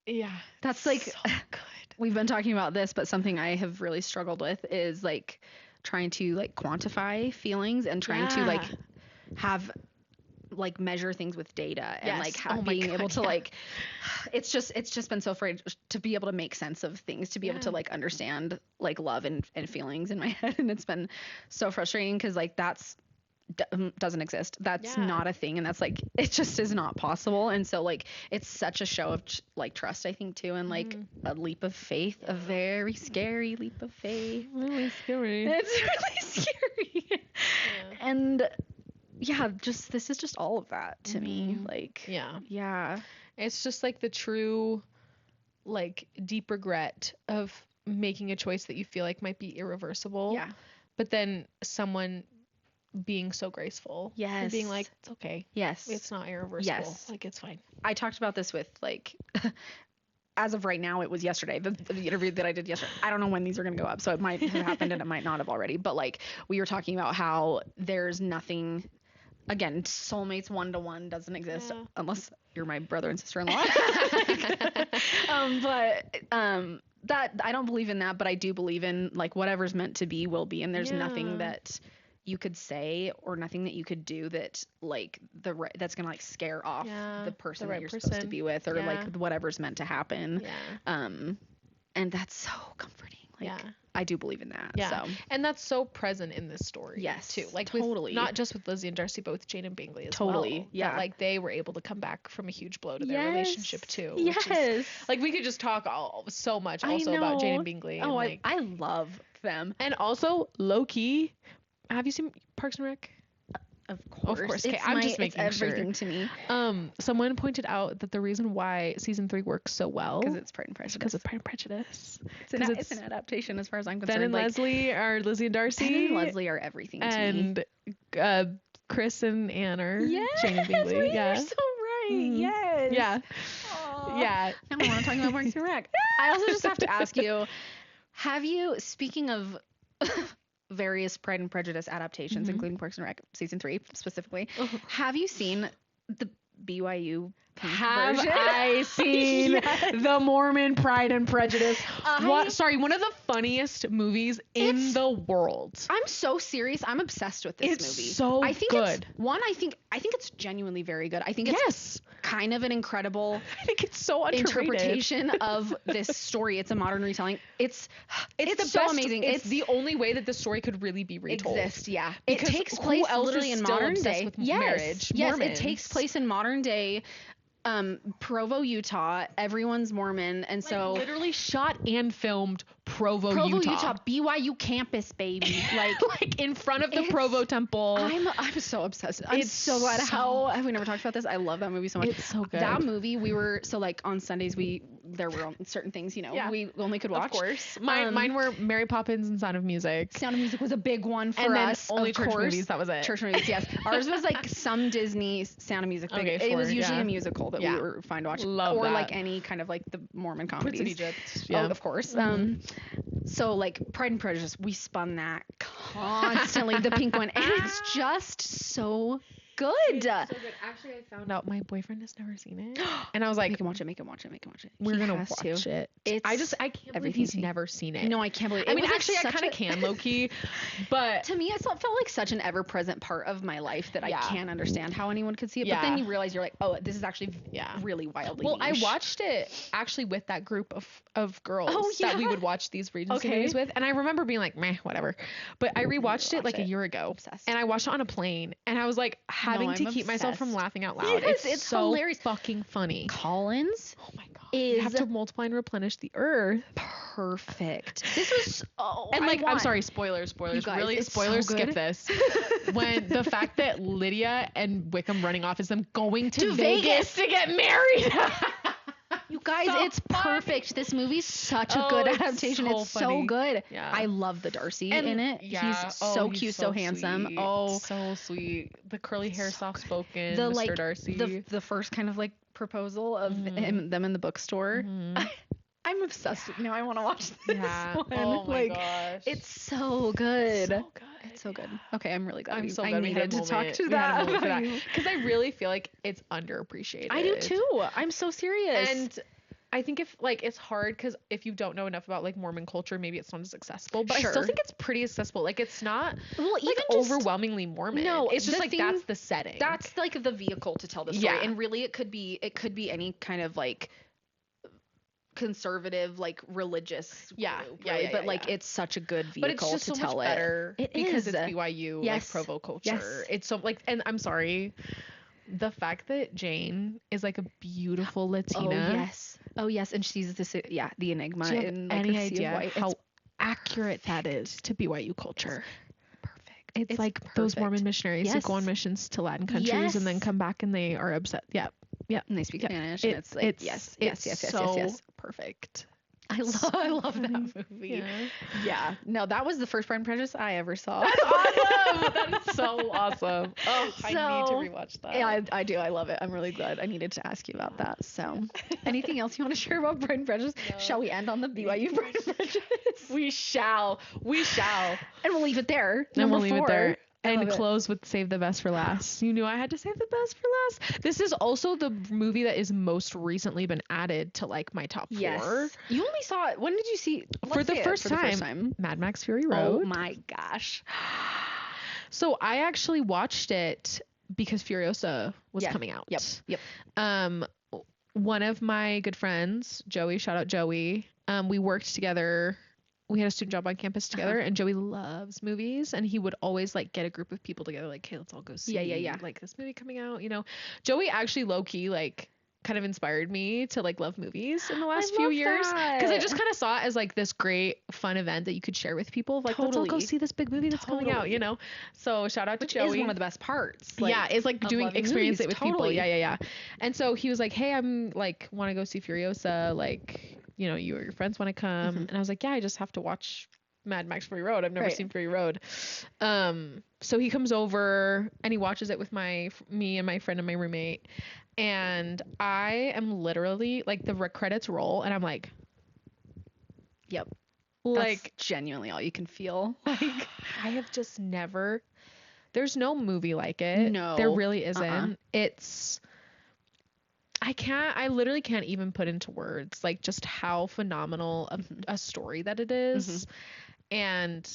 Speaker 2: yeah.
Speaker 1: That's like,
Speaker 2: so good.
Speaker 1: We've been talking about this, but something I have really struggled with is like trying to like quantify feelings and trying to like have like measure things with data and like being able to like it's just been so afraid to be able to make sense of things, to be able to like understand like love and feelings in my head, and it's been so frustrating because like that's doesn't exist. That's not a thing, and that's like it just is not possible. And so like it's such a show of like trust, I think, too, and like a leap of faith, a very scary leap of faith.
Speaker 2: Really scary.
Speaker 1: It's really scary. And just this is just all of that to me. Like
Speaker 2: it's just like the true like deep regret of making a choice that you feel like might be irreversible, but then someone being so graceful, and being like, it's okay, it's not irreversible, like it's fine.
Speaker 1: I talked about this with like as of right now, it was yesterday, the interview that I did yesterday. I don't know when these are going to go up, so it might have happened and it might not have already, but like we were talking about how there's nothing. Again, soulmates 1-to-1 doesn't exist unless you're my brother and sister-in-law. That I don't believe in that, but I do believe in like whatever's meant to be will be, and there's nothing that you could say or nothing that you could do that like that's gonna like scare off the person that you're supposed to be with, or like whatever's meant to happen. And that's so comforting. Like I do believe in that.
Speaker 2: So. And that's so present in this story.
Speaker 1: Yes,
Speaker 2: too. Like
Speaker 1: totally.
Speaker 2: Not just with Lizzy and Darcy, but with Jane and Bingley as well.
Speaker 1: Yeah.
Speaker 2: Like they were able to come back from a huge blow to their relationship too.
Speaker 1: Yes.
Speaker 2: Is, like we could just talk so much also about Jane and Bingley.
Speaker 1: Oh,
Speaker 2: and, like,
Speaker 1: I love them.
Speaker 2: And also low key. Have you seen Parks and Rec?
Speaker 1: Of course.
Speaker 2: Okay, I'm just making
Speaker 1: everything to me.
Speaker 2: Someone pointed out that the reason why season 3 works so well
Speaker 1: because it's Pride and Prejudice.
Speaker 2: Because of Pride and Prejudice.
Speaker 1: It's an adaptation as far as I'm concerned.
Speaker 2: Ben and Leslie are Lizzy and Darcy.
Speaker 1: Ben and Leslie are everything to me.
Speaker 2: And Chris and Anne are Jane and Bingley.
Speaker 1: You're so right. Yes.
Speaker 2: Yeah.
Speaker 1: Aww.
Speaker 2: Yeah.
Speaker 1: Now I want to talk about Parks and Rec. I also just have to ask you, speaking of various Pride and Prejudice adaptations, including Parks and Rec season 3 specifically, have you seen the BYU
Speaker 2: Have
Speaker 1: version?
Speaker 2: I seen the Mormon Pride and Prejudice? One of the funniest movies in the world.
Speaker 1: I'm so serious. I'm obsessed with this movie.
Speaker 2: It's so
Speaker 1: I think
Speaker 2: good.
Speaker 1: I think it's genuinely very good. I think it's kind of an incredible
Speaker 2: I think it's so underrated
Speaker 1: interpretation of this story. It's a modern retelling. It's so amazing.
Speaker 2: It's the only way that the story could really be retold.
Speaker 1: It takes place literally in modern day.
Speaker 2: With marriage.
Speaker 1: Yes,
Speaker 2: Mormons.
Speaker 1: It takes place in modern day Provo, Utah. Everyone's Mormon, and so
Speaker 2: literally shot and filmed Provo, Utah.
Speaker 1: BYU campus, baby.
Speaker 2: Like in front of the Provo Temple.
Speaker 1: I'm so obsessed. I'm so glad. How have we never talked about this? I love that movie so much.
Speaker 2: It's so good.
Speaker 1: That movie, we were like on Sundays there were certain things, we only could watch.
Speaker 2: Of course. Mine were Mary Poppins and Sound of Music.
Speaker 1: Sound of Music was a big one for us.
Speaker 2: And only church movies, that was it.
Speaker 1: Church movies, yes. Ours was like some Disney Sound of Music. It was usually a musical that we were fine to watch. Or that. Like any kind of like the Mormon comedies.
Speaker 2: Prince of Egypt.
Speaker 1: Yeah. Oh, of course. So like Pride and Prejudice, we spun that constantly, the pink one. And it's just so good.
Speaker 2: It's so good. Actually, I found out my boyfriend has never seen it, and I was like,
Speaker 1: make him watch it.
Speaker 2: We're gonna watch it. I can't believe he's never seen it.
Speaker 1: No, I can't believe it.
Speaker 2: I mean, actually, I kind of can, low key, but
Speaker 1: to me, it felt like such an ever present part of my life that I can't understand how anyone could see it. But then you realize you're like, oh, this is actually really wildly niche.
Speaker 2: I watched it actually with that group of girls that we would watch these Regency movies with, and I remember being like, meh, whatever. But I rewatched it like a year ago, and I watched it on a plane, and I was like having to keep myself from laughing out loud.
Speaker 1: Yes, it's so
Speaker 2: hilarious, fucking funny.
Speaker 1: Collins,
Speaker 2: oh my god, you have to multiply and replenish the earth.
Speaker 1: Perfect. This was
Speaker 2: and like I'm sorry, spoilers. Guys, really, spoilers. So skip this. When the fact that Lydia and Wickham running off is them going to Vegas to get married.
Speaker 1: You guys, it's perfect. This movie's such a good adaptation. It's so good. Yeah. I love the Darcy in it. Yeah. He's so cute, so handsome.
Speaker 2: Sweet. Oh, so sweet. The curly hair, soft spoken, Mr. Darcy.
Speaker 1: The first kind of like proposal of them in the bookstore. I'm obsessed. Now I want to watch this one.
Speaker 2: Oh my gosh.
Speaker 1: It's so good.
Speaker 2: So good.
Speaker 1: It's so good. Okay, I'm really glad.
Speaker 2: I'm so glad
Speaker 1: I needed to talk to that.
Speaker 2: Because I really feel like it's underappreciated.
Speaker 1: I do too. I'm so serious.
Speaker 2: And I think if like it's hard because if you don't know enough about like Mormon culture, maybe it's not as accessible. But I still think it's pretty accessible. Like it's not even overwhelmingly Mormon. No, it's just like that's the setting.
Speaker 1: That's like the vehicle to tell the story. Yeah. And really, it could be any kind of like conservative, like religious group, right? But like it's such a good vehicle but it's just to so tell much better
Speaker 2: it because it's BYU like Provo culture. Yes. It's so like, and I'm sorry, the fact that Jane is like a beautiful Latina.
Speaker 1: Oh yes, and she's the enigma.
Speaker 2: Do you have any idea how accurate that is to BYU culture? Perfect. It's like perfect. Those Mormon missionaries who go on missions to Latin countries and then come back and they are upset. Yeah.
Speaker 1: And they speak Spanish. And it's like yes.
Speaker 2: Perfect.
Speaker 1: I love that movie. Yeah. No, that was the first Pride and Prejudice I ever saw.
Speaker 2: That's awesome. That is so awesome. Oh, I need to rewatch that.
Speaker 1: Yeah, I do. I love it. I'm really glad. I needed to ask you about that. So, anything else you want to share about Pride and Prejudice? No. Shall we end on the BYU Pride and Prejudice?
Speaker 2: We shall.
Speaker 1: And we'll leave it there.
Speaker 2: And we'll leave it there. And close with Save the Best for Last. You knew I had to save the best for last. This is also the movie that is most recently been added to like my top 4.
Speaker 1: Yes. You only saw it. When did you see?
Speaker 2: For the first time. Mad Max Fury Road.
Speaker 1: Oh my gosh.
Speaker 2: So I actually watched it because Furiosa was coming out.
Speaker 1: Yep.
Speaker 2: One of my good friends, Joey, shout out Joey. We worked together. We had a student job on campus together, and Joey loves movies, and he would always like get a group of people together, like, hey, let's all go see like this movie coming out, you know. Joey actually low-key like kind of inspired me to like love movies in the last few years, because I just kind of saw it as like this great fun event that you could share with people, like let's all go see this big movie that's coming out, you know. So shout out to Joey.
Speaker 1: Is one of the best parts. Like,
Speaker 2: it's like experience it with people. Yeah. And so he was like, hey, I'm like want to go see Furiosa, like, you know, you or your friends want to come. And I was like, yeah, I just have to watch Mad Max Fury Road. I've never seen Fury Road. So he comes over and he watches it with me and my friend and my roommate. And I am literally like the credits roll and I'm like,
Speaker 1: yep.
Speaker 2: Like
Speaker 1: that's genuinely all you can feel.
Speaker 2: Like I have just never, there's no movie like it.
Speaker 1: No.
Speaker 2: There really isn't. I literally can't even put into words like just how phenomenal a story that it is. And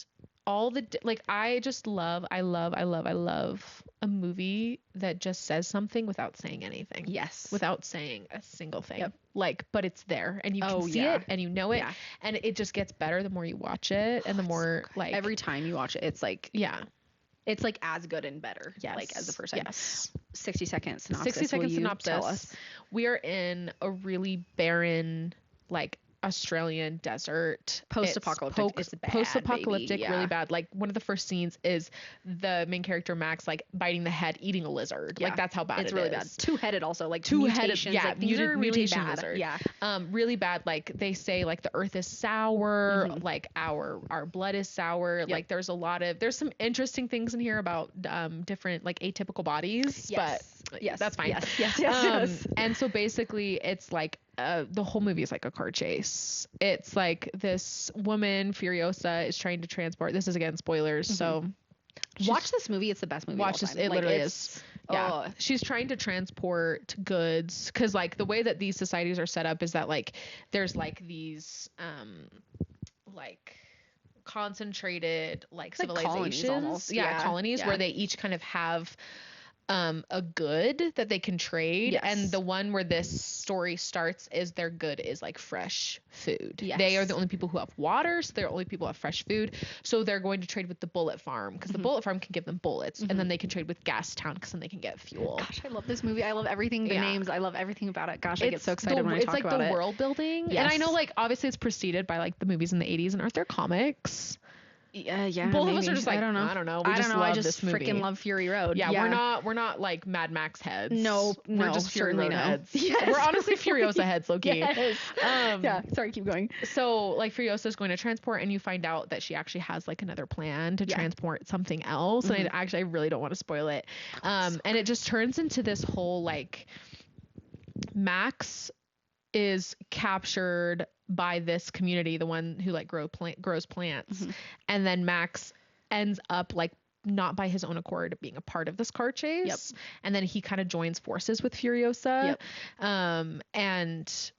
Speaker 2: all the like I love a movie that just says something without saying anything.
Speaker 1: Yes.
Speaker 2: Without saying a single thing. Yep. Like, but it's there and you can see it and you know it and it just gets better the more you watch it and the more like
Speaker 1: every time you watch it it's like it's like as good and better, like as the first time. 60-second synopsis.
Speaker 2: 60-second synopsis. Tell us. We are in a really barren, like Australian desert.
Speaker 1: Post-apocalyptic. It's bad,
Speaker 2: post-apocalyptic, really bad. Like one of the first scenes is the main character Max like biting the head, eating a lizard. Like that's how bad it's really bad.
Speaker 1: Two-headed also, like two-headed. Yeah,
Speaker 2: like, these are really bad. Lizard. Yeah. Really bad. Like they say like the earth is sour, like our blood is sour. Yep. Like there's some interesting things in here about different like atypical bodies.
Speaker 1: Yes.
Speaker 2: But that's fine.
Speaker 1: Yes.
Speaker 2: And so basically it's like the whole movie is like a car chase. It's like this woman Furiosa is trying to transport, this is again spoilers, so
Speaker 1: Watch this movie. It's the best movie.
Speaker 2: Watch this. It like, literally is. Yeah. She's trying to transport goods because like the way that these societies are set up is that like there's like these like concentrated like civilizations
Speaker 1: almost.
Speaker 2: Colonies where they each kind of have a good that they can trade. And the one where this story starts is their good is like fresh food. They are the only people who have water, so they're the only people who have fresh food, so they're going to trade with the bullet farm because the bullet farm can give them bullets, and then they can trade with gas town because then they can get fuel.
Speaker 1: Gosh, I love this movie. I love everything, the names, I love everything about it. Gosh, I get so excited when I talk about it. It's like
Speaker 2: the world building, and I know like obviously it's preceded by like the movies in the 80s, and aren't there comics?
Speaker 1: Yeah.
Speaker 2: Both of us are just like, I don't know. We just love this movie.
Speaker 1: Freaking love Fury Road.
Speaker 2: Yeah, we're not like Mad Max heads.
Speaker 1: No,
Speaker 2: we're just Fury Road heads. Yes. We're honestly Furiosa heads, low key.
Speaker 1: Yes. Yeah. Sorry, keep going.
Speaker 2: So like Furiosa is going to transport, and you find out that she actually has like another plan to transport something else. And I really don't want to spoil it. And it just turns into this whole like Max is captured by this community, the one who like grows plants, and then Max ends up like not by his own accord being a part of this car chase, and then he kind of joins forces with Furiosa, and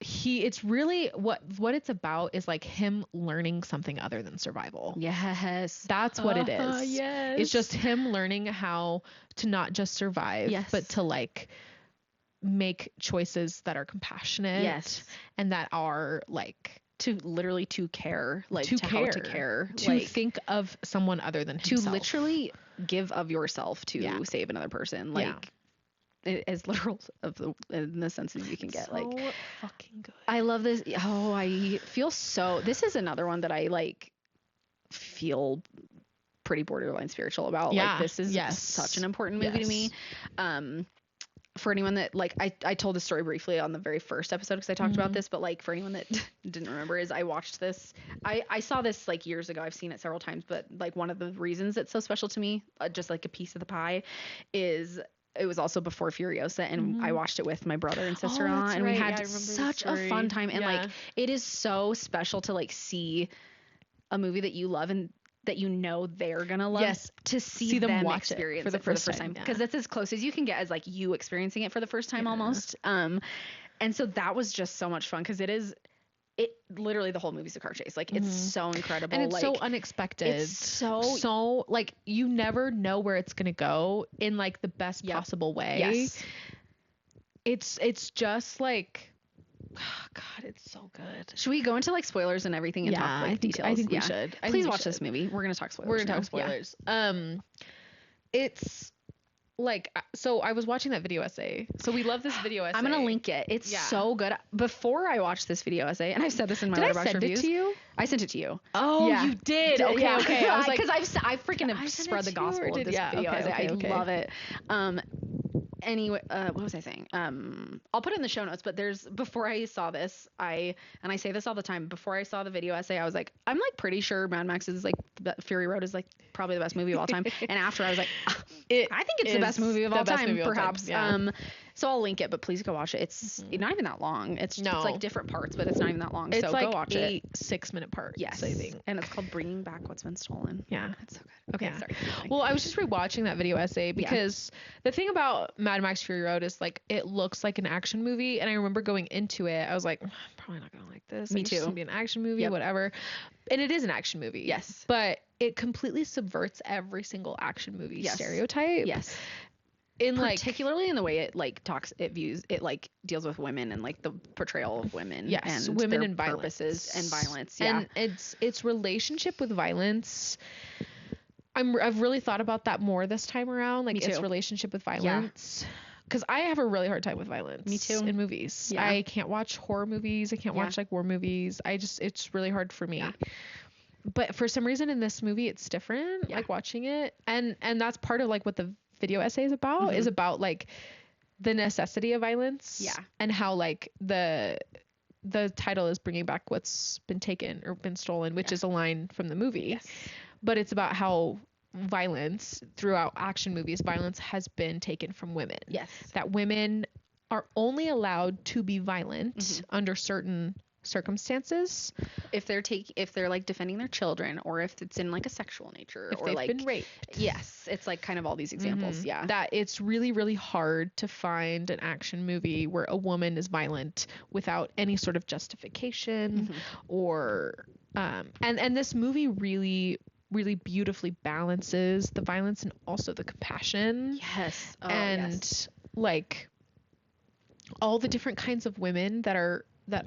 Speaker 2: it's really what it's about is like him learning something other than survival. That's what it is. It's just him learning how to not just survive, but to like make choices that are compassionate and that are like
Speaker 1: to care, like to care,
Speaker 2: to like, think of someone other than himself,
Speaker 1: to literally give of yourself to save another person, like as literal in the sense as you can get. So like
Speaker 2: fucking good.
Speaker 1: I love this. I feel so. This is another one that I like feel pretty borderline spiritual about. Like this is such an important movie to me. For anyone that like I told this story briefly on the very first episode because I talked about this, but like for anyone that didn't remember is I watched this. I saw this like years ago. I've seen it several times, but like one of the reasons it's so special to me, just like a piece of the pie, is it was also before Furiosa, and I watched it with my brother and sister-in-law, and we had such a fun time. And like it is so special to like see a movie that you love and that you know they're gonna love, to see them watch experience it for the first time, because that's as close as you can get as like you experiencing it for the first time almost. And so that was just so much fun because it literally the whole movie's a car chase. Like it's so incredible,
Speaker 2: and it's
Speaker 1: like,
Speaker 2: so unexpected. It's so like you never know where it's gonna go in like the best possible way. It's just like, oh God, it's so good.
Speaker 1: Should we go into like spoilers and everything and talk like details?
Speaker 2: I think we should.
Speaker 1: Please watch this movie. We're gonna talk spoilers.
Speaker 2: We're gonna talk spoilers. It's like, so I was watching that video essay. So we love this video essay.
Speaker 1: I'm gonna link it. It's so good. Before I watched this video essay, and I've said this in my Letterboxd reviews.
Speaker 2: Did I send it to you?
Speaker 1: I sent it to you.
Speaker 2: Oh, you did. Okay.
Speaker 1: I was like, because I freaking have spread the gospel of this video essay. I love it. Anyway, what was I saying? I'll put it in the show notes, but before I saw this, and I say this all the time, before I saw the video essay, I was like, I'm like pretty sure Mad Max is like, Fury Road is like probably the best movie of all time. And after I was like, I think it's the best movie of all time, perhaps. So I'll link it, but please go watch it. It's not even that long. It's like different parts, but it's not even that long.
Speaker 2: It's
Speaker 1: so
Speaker 2: like
Speaker 1: go watch it.
Speaker 2: 6-minute parts.
Speaker 1: Yes.
Speaker 2: I think.
Speaker 1: And it's called Bringing Back What's Been Stolen.
Speaker 2: Yeah.
Speaker 1: It's so good. Okay. Sorry.
Speaker 2: Well, I was just rewatching that video essay because the thing about Mad Max Fury Road is like, it looks like an action movie. And I remember going into it, I was like, I'm probably not going to like this.
Speaker 1: Me too.
Speaker 2: It's going to be an action movie, whatever. And it is an action movie.
Speaker 1: Yes.
Speaker 2: But it completely subverts every single action movie stereotype.
Speaker 1: Yes.
Speaker 2: Particularly
Speaker 1: in the way it like deals with women and like the portrayal of women, and
Speaker 2: women
Speaker 1: their
Speaker 2: and
Speaker 1: purposes and violence,
Speaker 2: and its relationship with violence. I've really thought about that more this time around, like its relationship with violence, because I have a really hard time with violence.
Speaker 1: Me too.
Speaker 2: In movies, I can't watch horror movies. I can't watch like war movies. It's really hard for me. But for some reason in this movie, it's different. Like watching it, and that's part of like what the video essay is about like the necessity of violence, and how like the title is bringing back what's been taken or been stolen, which is a line from the movie, but it's about how violence throughout action movies, violence has been taken from women, that women are only allowed to be violent under certain circumstances.
Speaker 1: If they're like defending their children, or if it's in like a sexual nature,
Speaker 2: if
Speaker 1: or
Speaker 2: they've
Speaker 1: like
Speaker 2: been raped.
Speaker 1: Yes, it's like kind of all these examples. Yeah,
Speaker 2: that it's really, really hard to find an action movie where a woman is violent without any sort of justification, or and this movie really, really beautifully balances the violence and also the compassion.
Speaker 1: Yes.
Speaker 2: And like all the different kinds of women that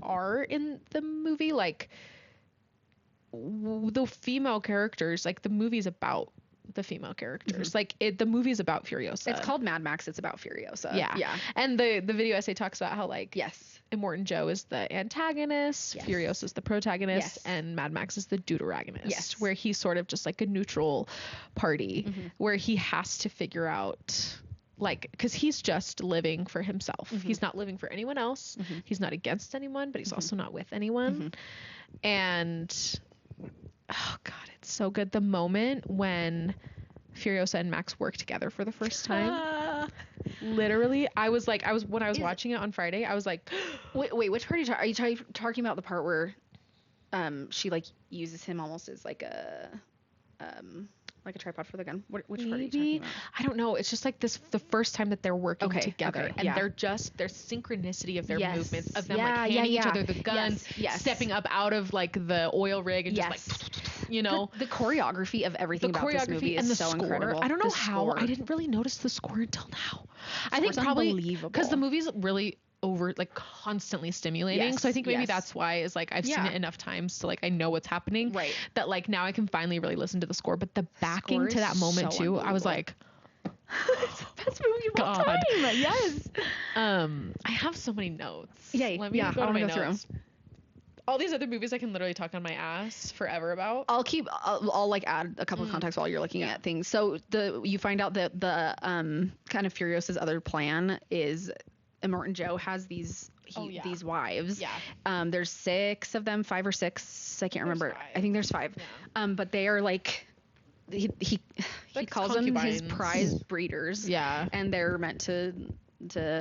Speaker 2: are in the movie, like the female characters, like the movie's about the female characters. Like the movie's about Furiosa.
Speaker 1: It's called Mad Max. It's about Furiosa.
Speaker 2: Yeah. And the video essay talks about how like
Speaker 1: yes,
Speaker 2: Immortan Joe is the antagonist,
Speaker 1: yes,
Speaker 2: Furiosa is the protagonist,
Speaker 1: yes,
Speaker 2: and Mad Max is the deuteragonist.
Speaker 1: Yes.
Speaker 2: Where he's sort of just like a neutral party, where he has to figure out, like, because he's just living for himself. He's not living for anyone else. He's not against anyone, but he's also not with anyone. And oh god, it's so good. The moment when Furiosa and Max work together for the first time, literally, when I was watching it on Friday, I was like,
Speaker 1: wait, which part are you talking about? The part where she like uses him almost as like a tripod for the gun. Which part are you talking about?
Speaker 2: I don't know. It's just like the first time that they're working together, and
Speaker 1: yeah.
Speaker 2: there's synchronicity of their movements, of them
Speaker 1: like
Speaker 2: handing each other the guns, stepping up out of like the oil rig and just like, you know,
Speaker 1: the choreography of everything about this movie is so incredible.
Speaker 2: I don't know how I didn't really notice the score until now. I think probably because the movie's really over, like constantly stimulating. So I think maybe that's why is like I've seen it enough times to like I know what's happening.
Speaker 1: Right. That
Speaker 2: like now I can finally really listen to the score. But the backing to that moment too, I was like,
Speaker 1: it's the best movie of all time. Yes.
Speaker 2: I have so many notes.
Speaker 1: Let me go to my notes.
Speaker 2: All these other movies I can literally talk on my ass forever about.
Speaker 1: I'll like add a couple of context while you're looking at things. So you find out that the kind of Furiosa's other plan is Immortan Joe has these wives. Yeah. There's 6 of them, 5 or 6. I can't remember. 5. I think there's 5. Yeah. But they are like he like calls them his prize breeders. Yeah. And they're meant to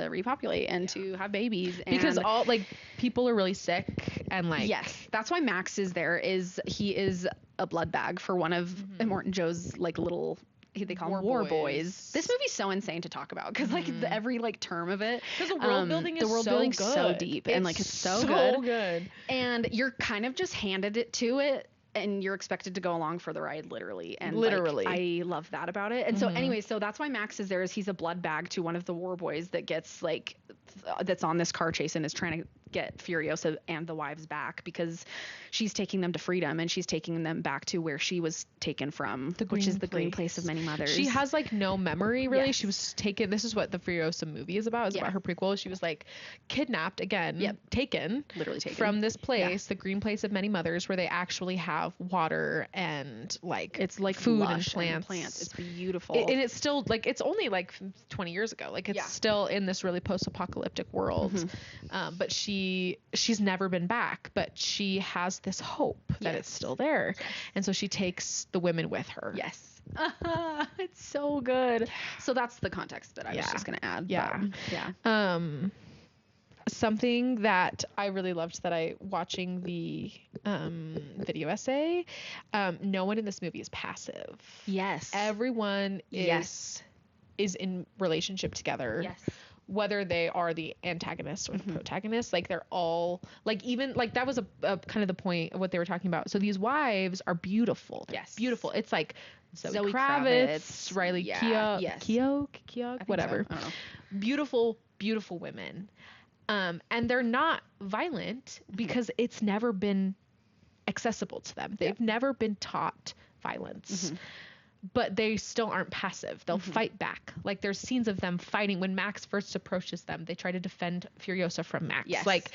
Speaker 1: repopulate and to have babies, and
Speaker 2: because all like people are really sick, and like
Speaker 1: that's why Max is there. He is a blood bag for one of Immortan Joe's like little, they call them war boys. This movie's so insane to talk about because like every like term of it,
Speaker 2: because the world building is
Speaker 1: so deep, and like it's so good, and you're kind of just handed it to it. And you're expected to go along for the ride, literally. And like, I love that about it. And so anyway, so that's why Max is there, is he's a blood bag to one of the war boys that gets like, that's on this car chase and is trying to get Furiosa and the wives back, because she's taking them to freedom, and she's taking them back to where she was taken from, which is the green place of many mothers.
Speaker 2: She has like no memory really. She was taken. This is what the Furiosa movie is about. It's about her prequel. She was like kidnapped again, taken,
Speaker 1: literally taken
Speaker 2: from this place, the green place of many mothers, where they actually have water and like
Speaker 1: it's like
Speaker 2: food and plants.
Speaker 1: It's beautiful.
Speaker 2: And it's still like, it's only like 20 years ago. Like it's still in this really post-apocalyptic world. But she's never been back, but she has this hope that it's still there. And so she takes the women with her.
Speaker 1: Yes. It's so good. So that's the context that I was just going to add.
Speaker 2: Yeah. Something that I really loved watching the video essay, no one in this movie is passive.
Speaker 1: Yes.
Speaker 2: Everyone is in relationship together.
Speaker 1: Yes.
Speaker 2: Whether they are the antagonist or the protagonist, like they're all like, even like that was a kind of the point of what they were talking about. So these wives are beautiful.
Speaker 1: Yes.
Speaker 2: Beautiful. It's like Zoe Kravitz, Riley Keough, whatever.
Speaker 1: So. I don't know.
Speaker 2: Beautiful, beautiful women. And they're not violent because it's never been accessible to them. They've never been taught violence. But they still aren't passive. They'll fight back. Like there's scenes of them fighting. When Max first approaches them, they try to defend Furiosa from Max.
Speaker 1: Yes. Like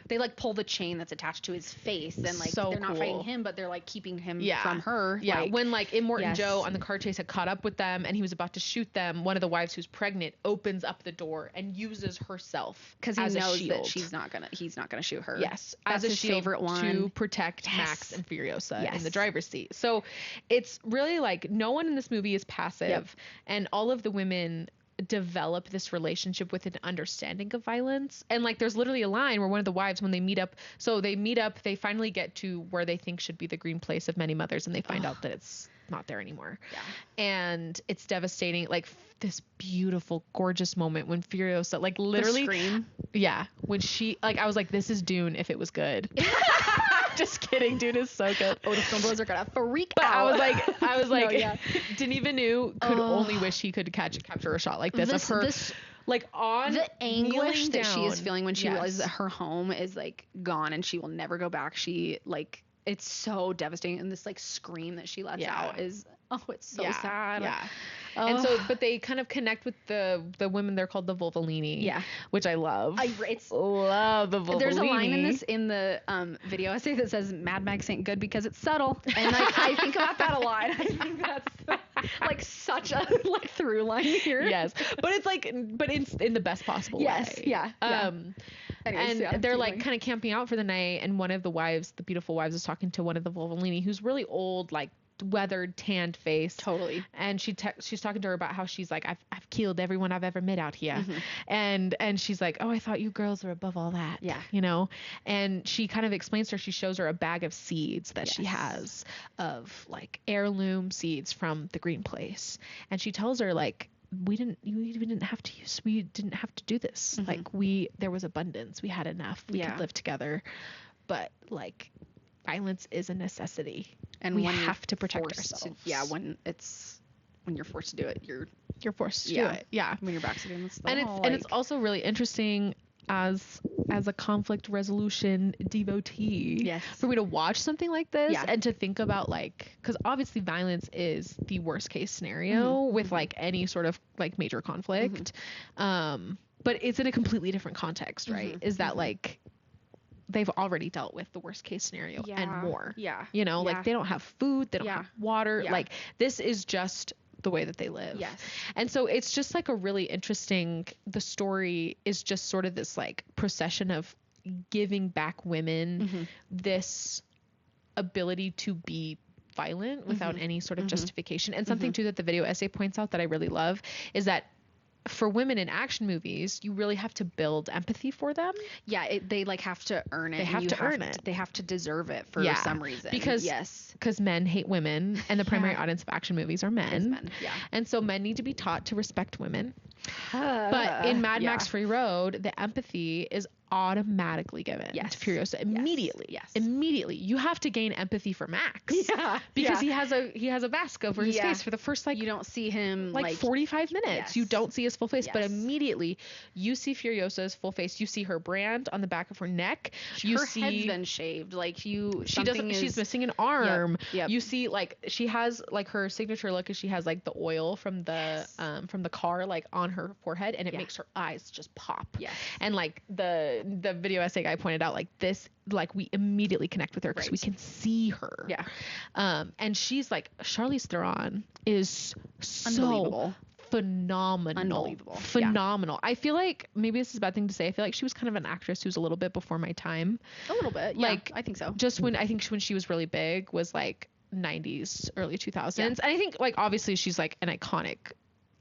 Speaker 1: they like pull the chain that's attached to his face, and like they're not fighting him, but they're like keeping him from her.
Speaker 2: Yeah. Like, when like Immortan Joe on the car chase had caught up with them and he was about to shoot them, one of the wives who's pregnant opens up the door and uses herself
Speaker 1: because he knows that he's not gonna shoot her.
Speaker 2: Yes.
Speaker 1: That's
Speaker 2: as a
Speaker 1: his
Speaker 2: shield
Speaker 1: favorite one
Speaker 2: to protect Max and Furiosa in the driver's seat. So it's really like no one in this movie is passive, and all of the women develop this relationship with an understanding of violence. And like there's literally a line where one of the wives, when they meet up, they finally get to where they think should be the green place of many mothers, and they find out that it's not there anymore. And it's devastating. Like this beautiful, gorgeous moment when Furiosa, like literally
Speaker 1: scream.
Speaker 2: When she, like, I was like, this is Dune if it was good. Just kidding. Dune is so good.
Speaker 1: The film bros are gonna freak
Speaker 2: but
Speaker 1: out.
Speaker 2: I was like, Denis Villeneuve could only wish he could capture a shot like this of her. Like on
Speaker 1: the anguish that she is feeling when she realizes that her home is like gone and she will never go back. She like, it's so devastating, and this like scream that she lets out is it's so sad.
Speaker 2: And so, but they kind of connect with the women. They're called the Vulvolini, which I love. Love the Vulvolini.
Speaker 1: There's a line in the video essay that says Mad Max ain't good because it's subtle, and like I think about that a lot. I think that's like such a like through line here.
Speaker 2: Yes, but it's like, but in the best possible way. Anyways, and they're like kind of camping out for the night, and one of the wives, the beautiful wives, is talking to one of the Vulvolini, who's really old, like weathered, tanned face.
Speaker 1: Totally.
Speaker 2: And she's talking to her about how she's like, I've killed everyone I've ever met out here. And she's like, oh, I thought you girls were above all that. You know? And she kind of explains to her, she shows her a bag of seeds that she has of like heirloom seeds from the green place. And she tells her like, we didn't have to do this. Like there was abundance. We had enough. We could live together. But like violence is a necessity. And we have to protect ourselves.
Speaker 1: When you're forced to do it,
Speaker 2: you're forced to do it. When
Speaker 1: your back's against the
Speaker 2: wall. And it's also really interesting as a conflict resolution devotee for me to watch something like this and to think about like, because obviously violence is the worst case scenario with like any sort of like major conflict, but it's in a completely different context, right? Is that like they've already dealt with the worst case scenario and more. You know, like they don't have food, they don't have water. Like this is just the way that they live. And so it's just like a really interesting, the story is just sort of this like procession of giving back women this ability to be violent without any sort of justification. And something too that the video essay points out that I really love is that for women in action movies, you really have to build empathy for them.
Speaker 1: They like have to earn it.
Speaker 2: They have to earn it.
Speaker 1: They have to deserve it for some reason.
Speaker 2: Because men hate women, and the primary audience of action movies are men. And so men need to be taught to respect women. But in Mad Max Fury Road, the empathy is automatically given to Furiosa immediately. Immediately. You have to gain empathy for Max. Because he has a mask over his face for the first like,
Speaker 1: you don't see him
Speaker 2: like 45 minutes. You don't see his full face, but immediately you see Furiosa's full face. You see her brand on the back of her neck.
Speaker 1: Her head's been shaved. Like
Speaker 2: she's missing an arm. You see like she has like her signature look is she has like the oil from the car like on her forehead, and it makes her eyes just pop. And like the video essay guy pointed out like this, like we immediately connect with her because we can see her. And she's like, Charlize Theron is so phenomenal. I feel like maybe this is a bad thing to say. I feel like she was kind of an actress who's a little bit before my time.
Speaker 1: A little bit. Like I think so.
Speaker 2: Just when she was really big was like 90s, early 2000s. And I think like obviously she's like an iconic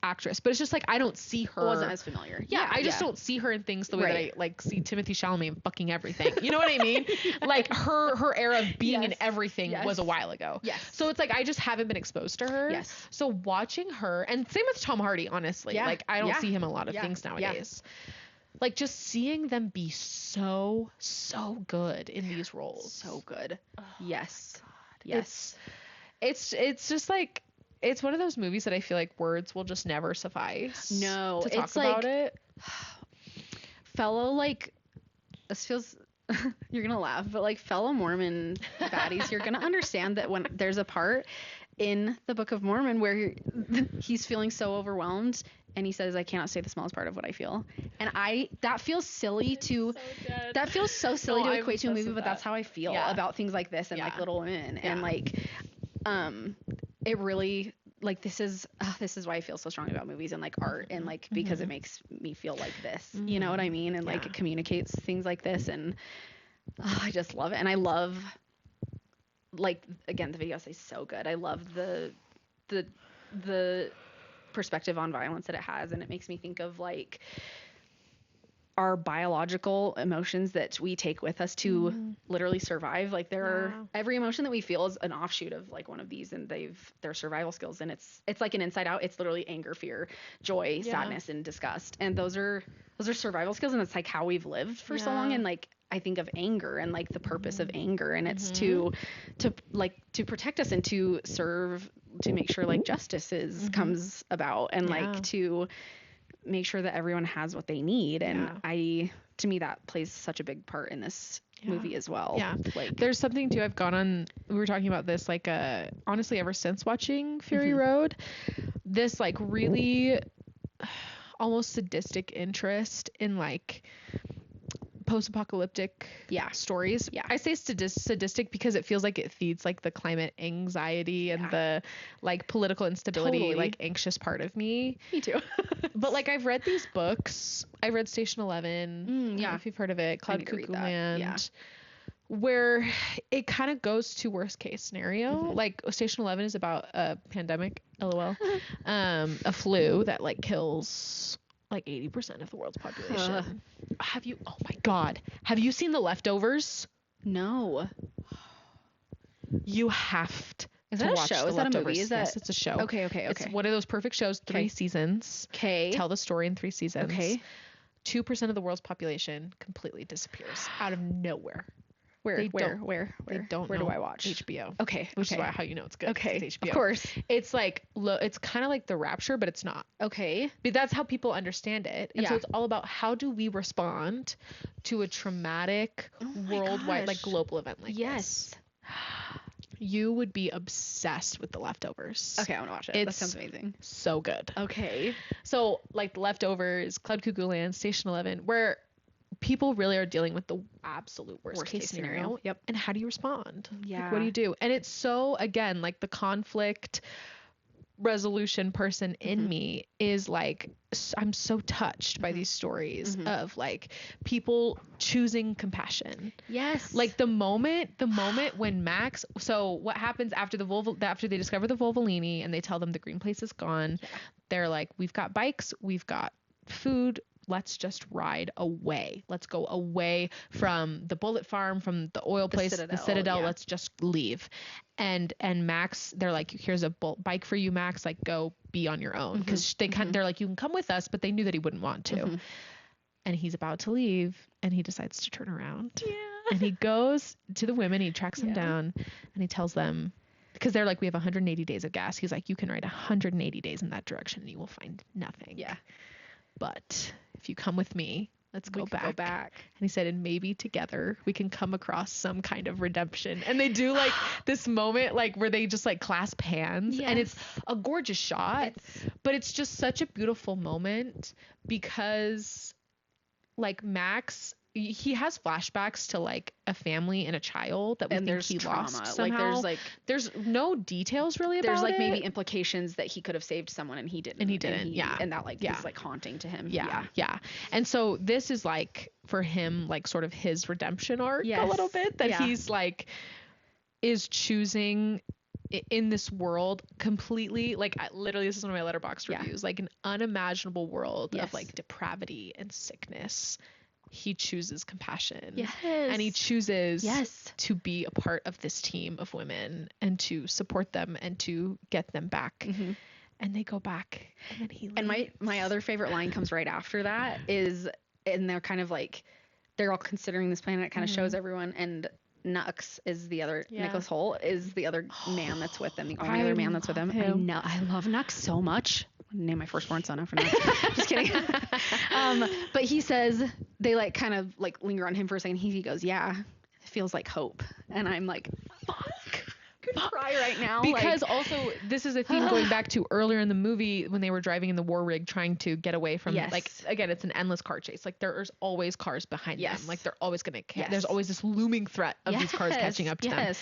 Speaker 2: actress, but it's just like I don't see her.
Speaker 1: Wasn't as familiar.
Speaker 2: I just don't see her in things the way that I like see Timothy Chalamet fucking everything. You know what I mean? Like her era of being in everything was a while ago. So it's like I just haven't been exposed to her. So watching her, and same with Tom Hardy, honestly. Like I don't see him in a lot of things nowadays. Like just seeing them be so good in these roles.
Speaker 1: So good. Oh, yes.
Speaker 2: It's just like it's one of those movies that I feel like words will just never suffice.
Speaker 1: No,
Speaker 2: to talk about it.
Speaker 1: Fellow like this feels you're gonna laugh, but like fellow Mormon baddies, you're gonna understand that when there's a part in the Book of Mormon where he's feeling so overwhelmed and he says, I cannot say the smallest part of what I feel. And that feels silly to equate to a movie, but that's how I feel about things like this and like Little Women and like it really like this is why I feel so strong about movies and like art and like because it makes me feel like this, you know what I mean? And like it communicates things like this, and I just love it. And I love like again the video is so good. I love the perspective on violence that it has. And it makes me think of like our biological emotions that we take with us to literally survive. Like every emotion that we feel is an offshoot of like one of these, and their survival skills. And it's like an inside out. It's literally anger, fear, joy, sadness, and disgust. And those are survival skills. And it's like how we've lived for so long. And like, I think of anger and like the purpose of anger, and it's to protect us and to serve, to make sure like justice comes about, and like to make sure that everyone has what they need. And to me, that plays such a big part in this movie as well.
Speaker 2: Yeah.
Speaker 1: Like,
Speaker 2: there's something too, I've gone on, we were talking about this, like, honestly, ever since watching Fury Road, this like really almost sadistic interest in like post-apocalyptic stories. I say sadistic because it feels like it feeds like the climate anxiety and the like political instability, like anxious part of me.
Speaker 1: Me too.
Speaker 2: But like, I've read these books. I read Station 11. I don't know if you've heard of it. Cloud Cuckoo Land. Where it kind of goes to worst case scenario. Like Station 11 is about a pandemic, LOL, a flu that like kills like 80% of the world's population. Oh my God. Have you seen The Leftovers?
Speaker 1: No.
Speaker 2: You have to.
Speaker 1: Is that a show? Is that a movie?
Speaker 2: Yes, it's a show.
Speaker 1: Okay.
Speaker 2: It's one of those perfect shows, 3 seasons.
Speaker 1: Okay.
Speaker 2: Tell the story in 3 seasons.
Speaker 1: Okay.
Speaker 2: 2% of the world's population completely disappears out of nowhere.
Speaker 1: Where
Speaker 2: They
Speaker 1: do I watch?
Speaker 2: HBO.
Speaker 1: Okay.
Speaker 2: Which is how you know it's good.
Speaker 1: Okay.
Speaker 2: It's HBO.
Speaker 1: Of course.
Speaker 2: It's like, it's kind of like The Rapture, but it's not.
Speaker 1: Okay.
Speaker 2: But that's how people understand it. And so it's all about how do we respond to a traumatic worldwide, like global event like this. You would be obsessed with The Leftovers.
Speaker 1: Okay, I want to watch it. That sounds amazing.
Speaker 2: So good.
Speaker 1: Okay.
Speaker 2: So like The Leftovers, Cloud Cuckoo Land, Station 11, where people really are dealing with the absolute worst case scenario.
Speaker 1: Yep.
Speaker 2: And how do you respond?
Speaker 1: Yeah.
Speaker 2: Like, what do you do? And it's so, again, like the conflict resolution person in me is like, I'm so touched by these stories of like people choosing compassion.
Speaker 1: Yes.
Speaker 2: Like the moment when Max, so what happens after after they discover the Volvolini and they tell them the green place is gone, they're like, we've got bikes, we've got food, let's just ride away. Let's go away from the bullet farm, from the oil place, the Citadel. Let's just leave. And Max, they're like, here's a bike for you, Max. Like, go be on your own. Because they're like, you can come with us, but they knew that he wouldn't want to. And he's about to leave, and he decides to turn around. Yeah. And he goes to the women, he tracks them down, and he tells them, because they're like, we have 180 days of gas. He's like, you can ride 180 days in that direction, and you will find nothing.
Speaker 1: Yeah.
Speaker 2: But if you come with me, let's go back. And he said, and maybe together we can come across some kind of redemption. And they do like this moment, like where they just like clasp hands, and it's a gorgeous shot, but it's just such a beautiful moment because like Max, he has flashbacks to like a family and a child that we think he lost somehow. Like there's no details really about it.
Speaker 1: There's like maybe implications that he could have saved someone and he didn't. And that like is like haunting to him.
Speaker 2: Yeah. And so this is like for him like sort of his redemption arc a little bit, that he's like is choosing in this world completely, like literally this is one of my Letterboxd reviews, like an unimaginable world of like depravity and sickness. He chooses compassion. Yes. And he chooses to be a part of this team of women and to support them and to get them back. And they go back, and then he leaves.
Speaker 1: And my other favorite line comes right after that is, and they're kind of like, they're all considering this plan, and it kind of shows everyone, and Nux is the other, Nicholas Hoult is the other man that's with them, the only other man that's with them. I know, I love Nux so much. Name my firstborn son after Nux. Just kidding. But he says, they like kind of like linger on him for a second. He goes, yeah, it feels like hope. And I'm like, fuck. Could cry right now.
Speaker 2: Because also this is a theme going back to earlier in the movie when they were driving in the war rig trying to get away from like, again, it's an endless car chase. Like there's always cars behind them. Like they're always going to, there's always this looming threat of these cars catching up to them.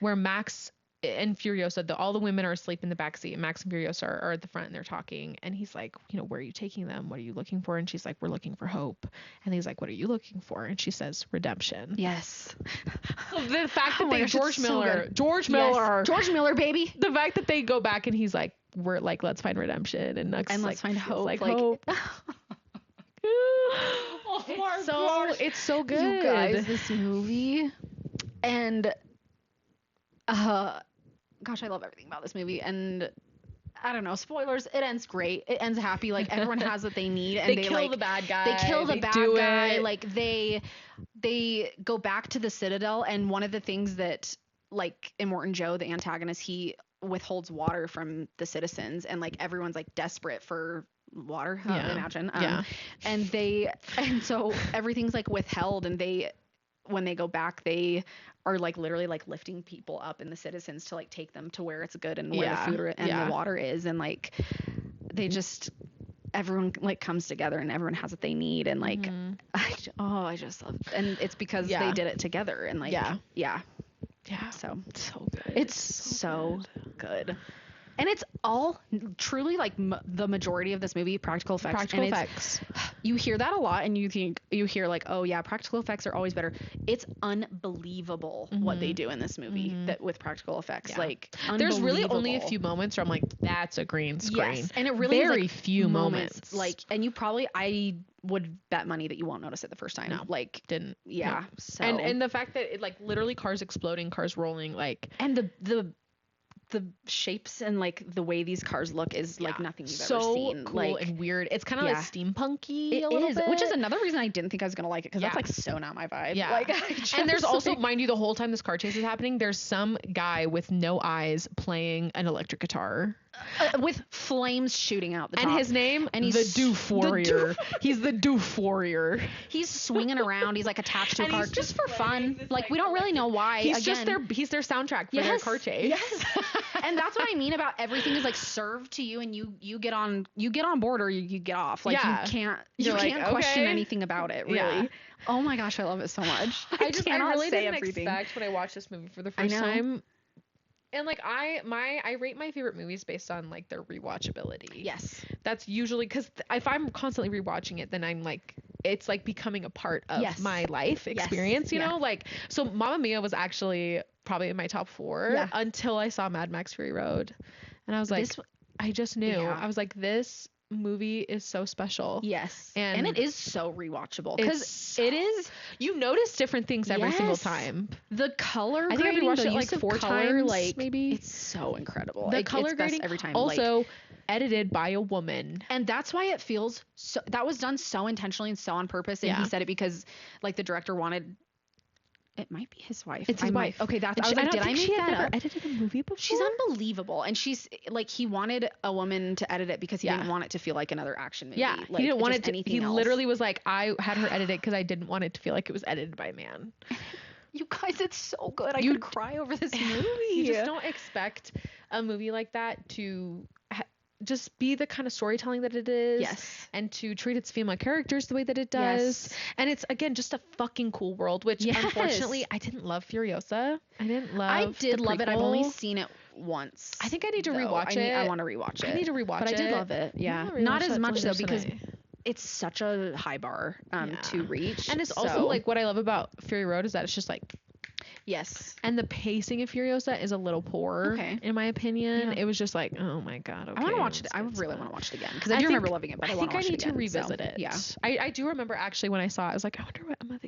Speaker 2: Where Max and Furiosa, all the women are asleep in the backseat, and Max and Furiosa are at the front and they're talking, and he's like, you know, where are you taking them? What are you looking for? And she's like, we're looking for hope. And he's like, what are you looking for? And she says, redemption.
Speaker 1: Yes.
Speaker 2: The fact that George Miller, baby.
Speaker 1: The fact
Speaker 2: that they go back and he's like, we're like, let's find redemption, and Nux,
Speaker 1: and
Speaker 2: like,
Speaker 1: let's find hope.
Speaker 2: like
Speaker 1: hope.
Speaker 2: It's so good.
Speaker 1: You guys, this movie, and gosh, I love everything about this movie. And I don't know, spoilers, it ends great. It ends happy. Like, everyone has what they need, and they
Speaker 2: kill
Speaker 1: like
Speaker 2: the bad guy.
Speaker 1: They kill the bad guy. Like, they go back to the Citadel, and one of the things that, like, Immortan Joe, the antagonist, he withholds water from the citizens, and like everyone's like desperate for water. Imagine. And so everything's like withheld, and when they go back, they are like literally like lifting people up in the citizens to like take them to where it's good and where the food and the water is, and like they just, everyone like comes together and everyone has what they need, and like I just love it. And it's because they did it together, and like so
Speaker 2: good.
Speaker 1: It's so good. And it's all truly like the majority of this movie, practical effects. You hear that a lot, and you hear like, oh yeah, practical effects are always better. It's unbelievable what they do in this movie that with practical effects. Like,
Speaker 2: there's really only a few moments where I'm like, that's a green screen.
Speaker 1: Yes, and it really
Speaker 2: very
Speaker 1: is, like,
Speaker 2: few moments.
Speaker 1: Like, and I would bet money that you won't notice it the first time.
Speaker 2: No,
Speaker 1: like,
Speaker 2: didn't.
Speaker 1: Yeah.
Speaker 2: No.
Speaker 1: So
Speaker 2: and the fact that it like literally cars exploding, cars rolling, like,
Speaker 1: and the shapes and like the way these cars look is like nothing you've ever seen.
Speaker 2: Cool
Speaker 1: like,
Speaker 2: and weird. It's kind of like steampunky a little bit,
Speaker 1: which is another reason I didn't think I was gonna like it, because that's like so not my vibe.
Speaker 2: Yeah.
Speaker 1: Like,
Speaker 2: and there's also, mind you, the whole time this car chase is happening, there's some guy with no eyes playing an electric guitar
Speaker 1: with flames shooting out the top.
Speaker 2: And his name, and he's the Doof Warrior. He's the Doof Warrior.
Speaker 1: He's swinging around. He's like attached to a car just for fun. Like, we don't really know why.
Speaker 2: He's just their soundtrack for their car chase.
Speaker 1: Yes. And that's what I mean about everything is like served to you, and you get on board or you get off. Like, you can't question anything about it, really. Yeah. Oh my gosh, I love it so much.
Speaker 2: I really didn't expect when I watched this movie for the first time. And like I rate my favorite movies based on like their rewatchability.
Speaker 1: Yes.
Speaker 2: That's usually, because if I'm constantly rewatching it, then I'm like, it's like becoming a part of my life experience, you know? Like, so Mamma Mia was actually probably in my top 4 until I saw Mad Max Fury Road. And I was like, I just knew. I was like, this movie is so special.
Speaker 1: Yes. And it is so rewatchable, because it is,
Speaker 2: you notice different things every single time.
Speaker 1: The color
Speaker 2: I think
Speaker 1: grading,
Speaker 2: I've watched it like 4 times,
Speaker 1: like,
Speaker 2: maybe.
Speaker 1: It's so incredible.
Speaker 2: The color grading
Speaker 1: every time.
Speaker 2: Also,
Speaker 1: like,
Speaker 2: edited by a woman,
Speaker 1: and that's why it feels so, that was done so intentionally and so on purpose. And he said it because like the director wanted, it might be his wife.
Speaker 2: It's his wife.
Speaker 1: Okay, that's, I was like, did I make that up?
Speaker 2: Edited a movie before?
Speaker 1: She's unbelievable, and she's like, he wanted a woman to edit it because he didn't want it to feel like another action movie.
Speaker 2: Yeah,
Speaker 1: like,
Speaker 2: he didn't want it to.
Speaker 1: He
Speaker 2: literally was like, I had her edit it because I didn't want it to feel like it was edited by a man.
Speaker 1: You guys, it's so good. I could cry over this movie.
Speaker 2: You just don't expect a movie like that to just be the kind of storytelling that it is.
Speaker 1: Yes.
Speaker 2: And to treat its female characters the way that it does.
Speaker 1: Yes.
Speaker 2: And it's, again, just a fucking cool world, which unfortunately I didn't love Furiosa. I did love it.
Speaker 1: I've only seen it once.
Speaker 2: I think I need to rewatch it.
Speaker 1: I want to rewatch it.
Speaker 2: I need to rewatch it.
Speaker 1: But I did love it. Yeah. Not as much though, because it's such a high bar to reach.
Speaker 2: And it's also like, what I love about Fury Road is that it's just like,
Speaker 1: yes.
Speaker 2: And the pacing of Furiosa is a little poor, in my opinion.
Speaker 1: Yeah.
Speaker 2: It was just like, oh my God. Okay,
Speaker 1: I want to watch it. I really want to watch it again, because I do remember loving it, but I want to watch it again.
Speaker 2: I think I need to revisit it.
Speaker 1: Yeah.
Speaker 2: I do remember actually when I saw it, I was like, I wonder what Emma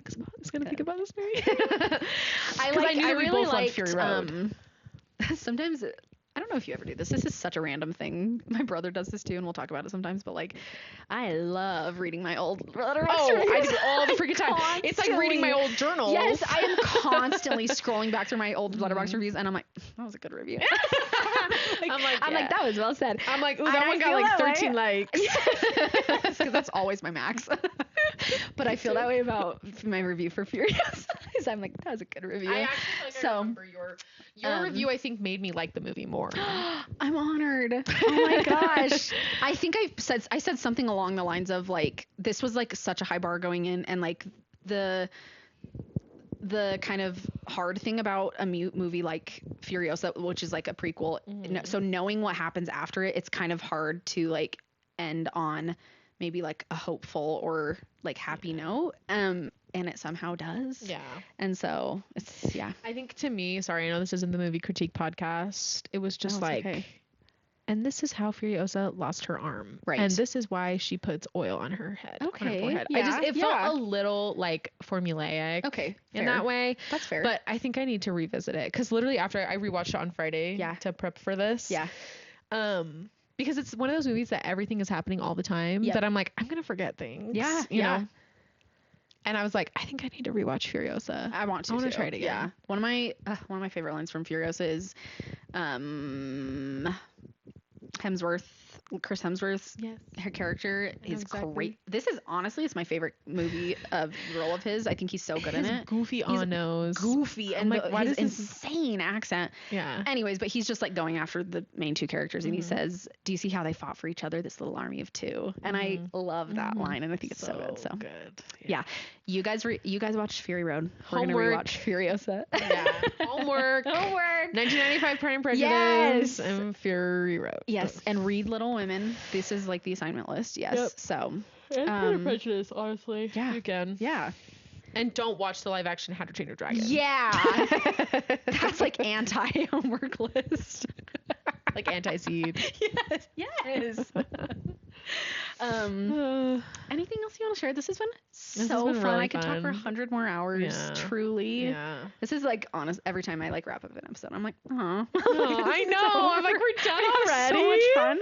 Speaker 2: is going to think about this movie.
Speaker 1: I really like Fury Road. Sometimes I don't know if you ever do this. This is such a random thing. My brother does this too, and we'll talk about it sometimes. But like, I love reading my old Letterboxd reviews.
Speaker 2: I do all the freaking time. It's like reading my old journal.
Speaker 1: Yes, I am constantly scrolling back through my old Letterboxd reviews, and I'm like, that was a good review. I'm like, that was well said.
Speaker 2: I'm like, ooh, that one got like 13 likes.
Speaker 1: Because that's always my max. But I feel that way about my review for Furious. I'm like, that was a good review.
Speaker 2: I remember your review, I think, made me like the movie more.
Speaker 1: I'm honored. Oh my gosh. I think I said something along the lines of like, this was like such a high bar going in, and like the kind of hard thing about a movie like Furiosa, which is like a prequel. So knowing what happens after it, it's kind of hard to like end on maybe like a hopeful or like happy note. And it somehow does.
Speaker 2: Yeah.
Speaker 1: And so it's,
Speaker 2: I think to me, sorry, I know this isn't the movie critique podcast. It was just okay. and this is how Furiosa lost her arm.
Speaker 1: Right.
Speaker 2: And this is why she puts oil on her head.
Speaker 1: Okay.
Speaker 2: On her forehead.
Speaker 1: Yeah,
Speaker 2: it felt a little like formulaic.
Speaker 1: Okay.
Speaker 2: In that way.
Speaker 1: That's fair.
Speaker 2: But I think I need to revisit it. Because literally after I rewatched it on Friday to prep for this.
Speaker 1: Yeah.
Speaker 2: Because it's one of those movies that everything is happening all the time that I'm like, I'm going to forget things.
Speaker 1: Yeah.
Speaker 2: You know? And I was like, I think I need to rewatch Furiosa.
Speaker 1: I want to
Speaker 2: try it again.
Speaker 1: Yeah. One of my favorite lines from Furiosa is Chris Hemsworth's her character is great. This is honestly, it's my favorite movie role of his. I think he's so good in it.
Speaker 2: Goofy on nose.
Speaker 1: Goofy and
Speaker 2: like,
Speaker 1: why his insane accent.
Speaker 2: Yeah.
Speaker 1: Anyways, but he's just like going after the main two characters and he says, "Do you see how they fought for each other? This little army of two." And I love that line and I think it's so good. So
Speaker 2: good.
Speaker 1: Yeah. You guys watched Fury Road. We're
Speaker 2: Homework.
Speaker 1: gonna rewatch Furiosa.
Speaker 2: Yeah. Homework. 1995 Pride and Prejudice.
Speaker 1: Yes.
Speaker 2: And Fury Road.
Speaker 1: Yes. And read Little Women. This is like the assignment list. Yes.
Speaker 2: Yep.
Speaker 1: So.
Speaker 2: And Pride and Prejudice, honestly.
Speaker 1: Yeah.
Speaker 2: You can.
Speaker 1: Yeah.
Speaker 2: And don't watch the live action How to Train Your Dragon.
Speaker 1: Yeah. That's like anti-homework list.
Speaker 2: Like anti-seed.
Speaker 1: Yes. Yes. Anything else you want to share? This has been so fun.
Speaker 2: Really
Speaker 1: I could talk for 100 more hours.
Speaker 2: Yeah.
Speaker 1: Truly.
Speaker 2: Yeah.
Speaker 1: This is like honest. Every time I like wrap up an episode, I'm like, oh,
Speaker 2: I know. I'm like, we're done already.
Speaker 1: So much fun.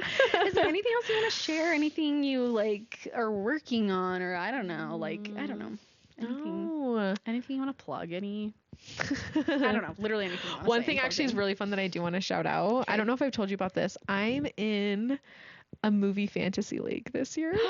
Speaker 1: Is there anything else you want to share? Anything you like are working on, or I don't know, like I don't know. Anything you want to plug? I don't know. Literally anything.
Speaker 2: One thing actually is really fun that I do want to shout out. Okay. I don't know if I've told you about this. I'm in a movie fantasy league this year.
Speaker 1: Fun!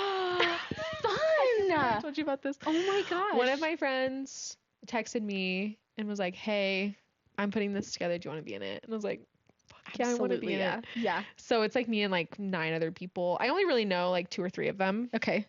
Speaker 2: I told you about this.
Speaker 1: Oh my gosh.
Speaker 2: One of my friends texted me and was like, "Hey, I'm putting this together. Do you want to be in it?" And I was like, "Fuck yeah, I want to be in it."
Speaker 1: Yeah.
Speaker 2: So it's like me and like 9 other people. I only really know like 2 or 3 of them.
Speaker 1: Okay.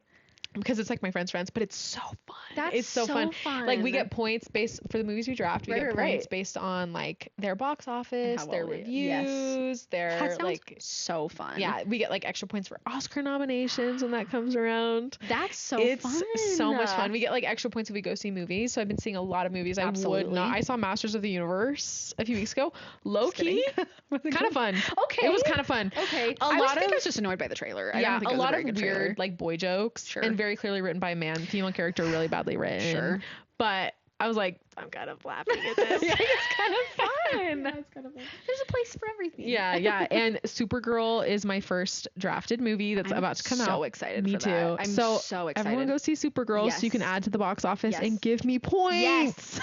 Speaker 2: Because it's like my friends, but it's so fun.
Speaker 1: It's so fun.
Speaker 2: Like we get points based for the movies we draft. We get points based on like their box office, their reviews, their
Speaker 1: that sounds
Speaker 2: like
Speaker 1: so fun.
Speaker 2: Yeah, we get like extra points for Oscar nominations when that comes around.
Speaker 1: That's so fun.
Speaker 2: It's so much fun. We get like extra points if we go see movies. So I've been seeing a lot of movies.
Speaker 1: Absolutely.
Speaker 2: I would not. I saw Masters of the Universe a few weeks ago. Low key, kind of fun.
Speaker 1: Okay,
Speaker 2: it was kind of fun.
Speaker 1: Okay, I think I was just annoyed by the trailer.
Speaker 2: Yeah, a lot of weird like boy jokes and very clearly written by a man. Female character really badly written.
Speaker 1: Sure.
Speaker 2: But I was like, I'm kind of laughing at this.
Speaker 1: Yeah, it's kind of fun. Yeah, it's kind of fun. There's a place for everything.
Speaker 2: Yeah. And Supergirl is my first drafted movie that's about to come out.
Speaker 1: So excited
Speaker 2: me
Speaker 1: for
Speaker 2: too.
Speaker 1: that. I'm so excited.
Speaker 2: Everyone go see Supergirl so you can add to the box office and give me points.
Speaker 1: Yes.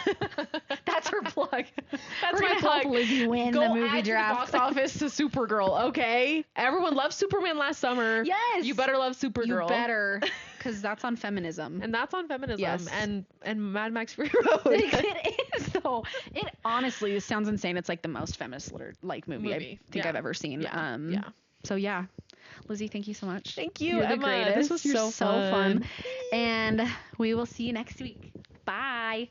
Speaker 1: That's her plug.
Speaker 2: That's my plug.
Speaker 1: Lizzy win
Speaker 2: go
Speaker 1: the movie
Speaker 2: add
Speaker 1: draft.
Speaker 2: To the box office to Supergirl, okay? Everyone loved Superman last summer.
Speaker 1: Yes.
Speaker 2: You better love Supergirl.
Speaker 1: You better. Because that's on feminism.
Speaker 2: And that's on feminism.
Speaker 1: Yes.
Speaker 2: And Mad Max Fury Road.
Speaker 1: It is though. It honestly sounds insane. It's like the most feminist like movie I think I've ever seen.
Speaker 2: Yeah.
Speaker 1: So yeah. Lizzy, thank you so much.
Speaker 2: Thank you,
Speaker 1: You're
Speaker 2: Emma.
Speaker 1: The greatest.
Speaker 2: This was
Speaker 1: You're
Speaker 2: so fun.
Speaker 1: And we will see you next week. Bye.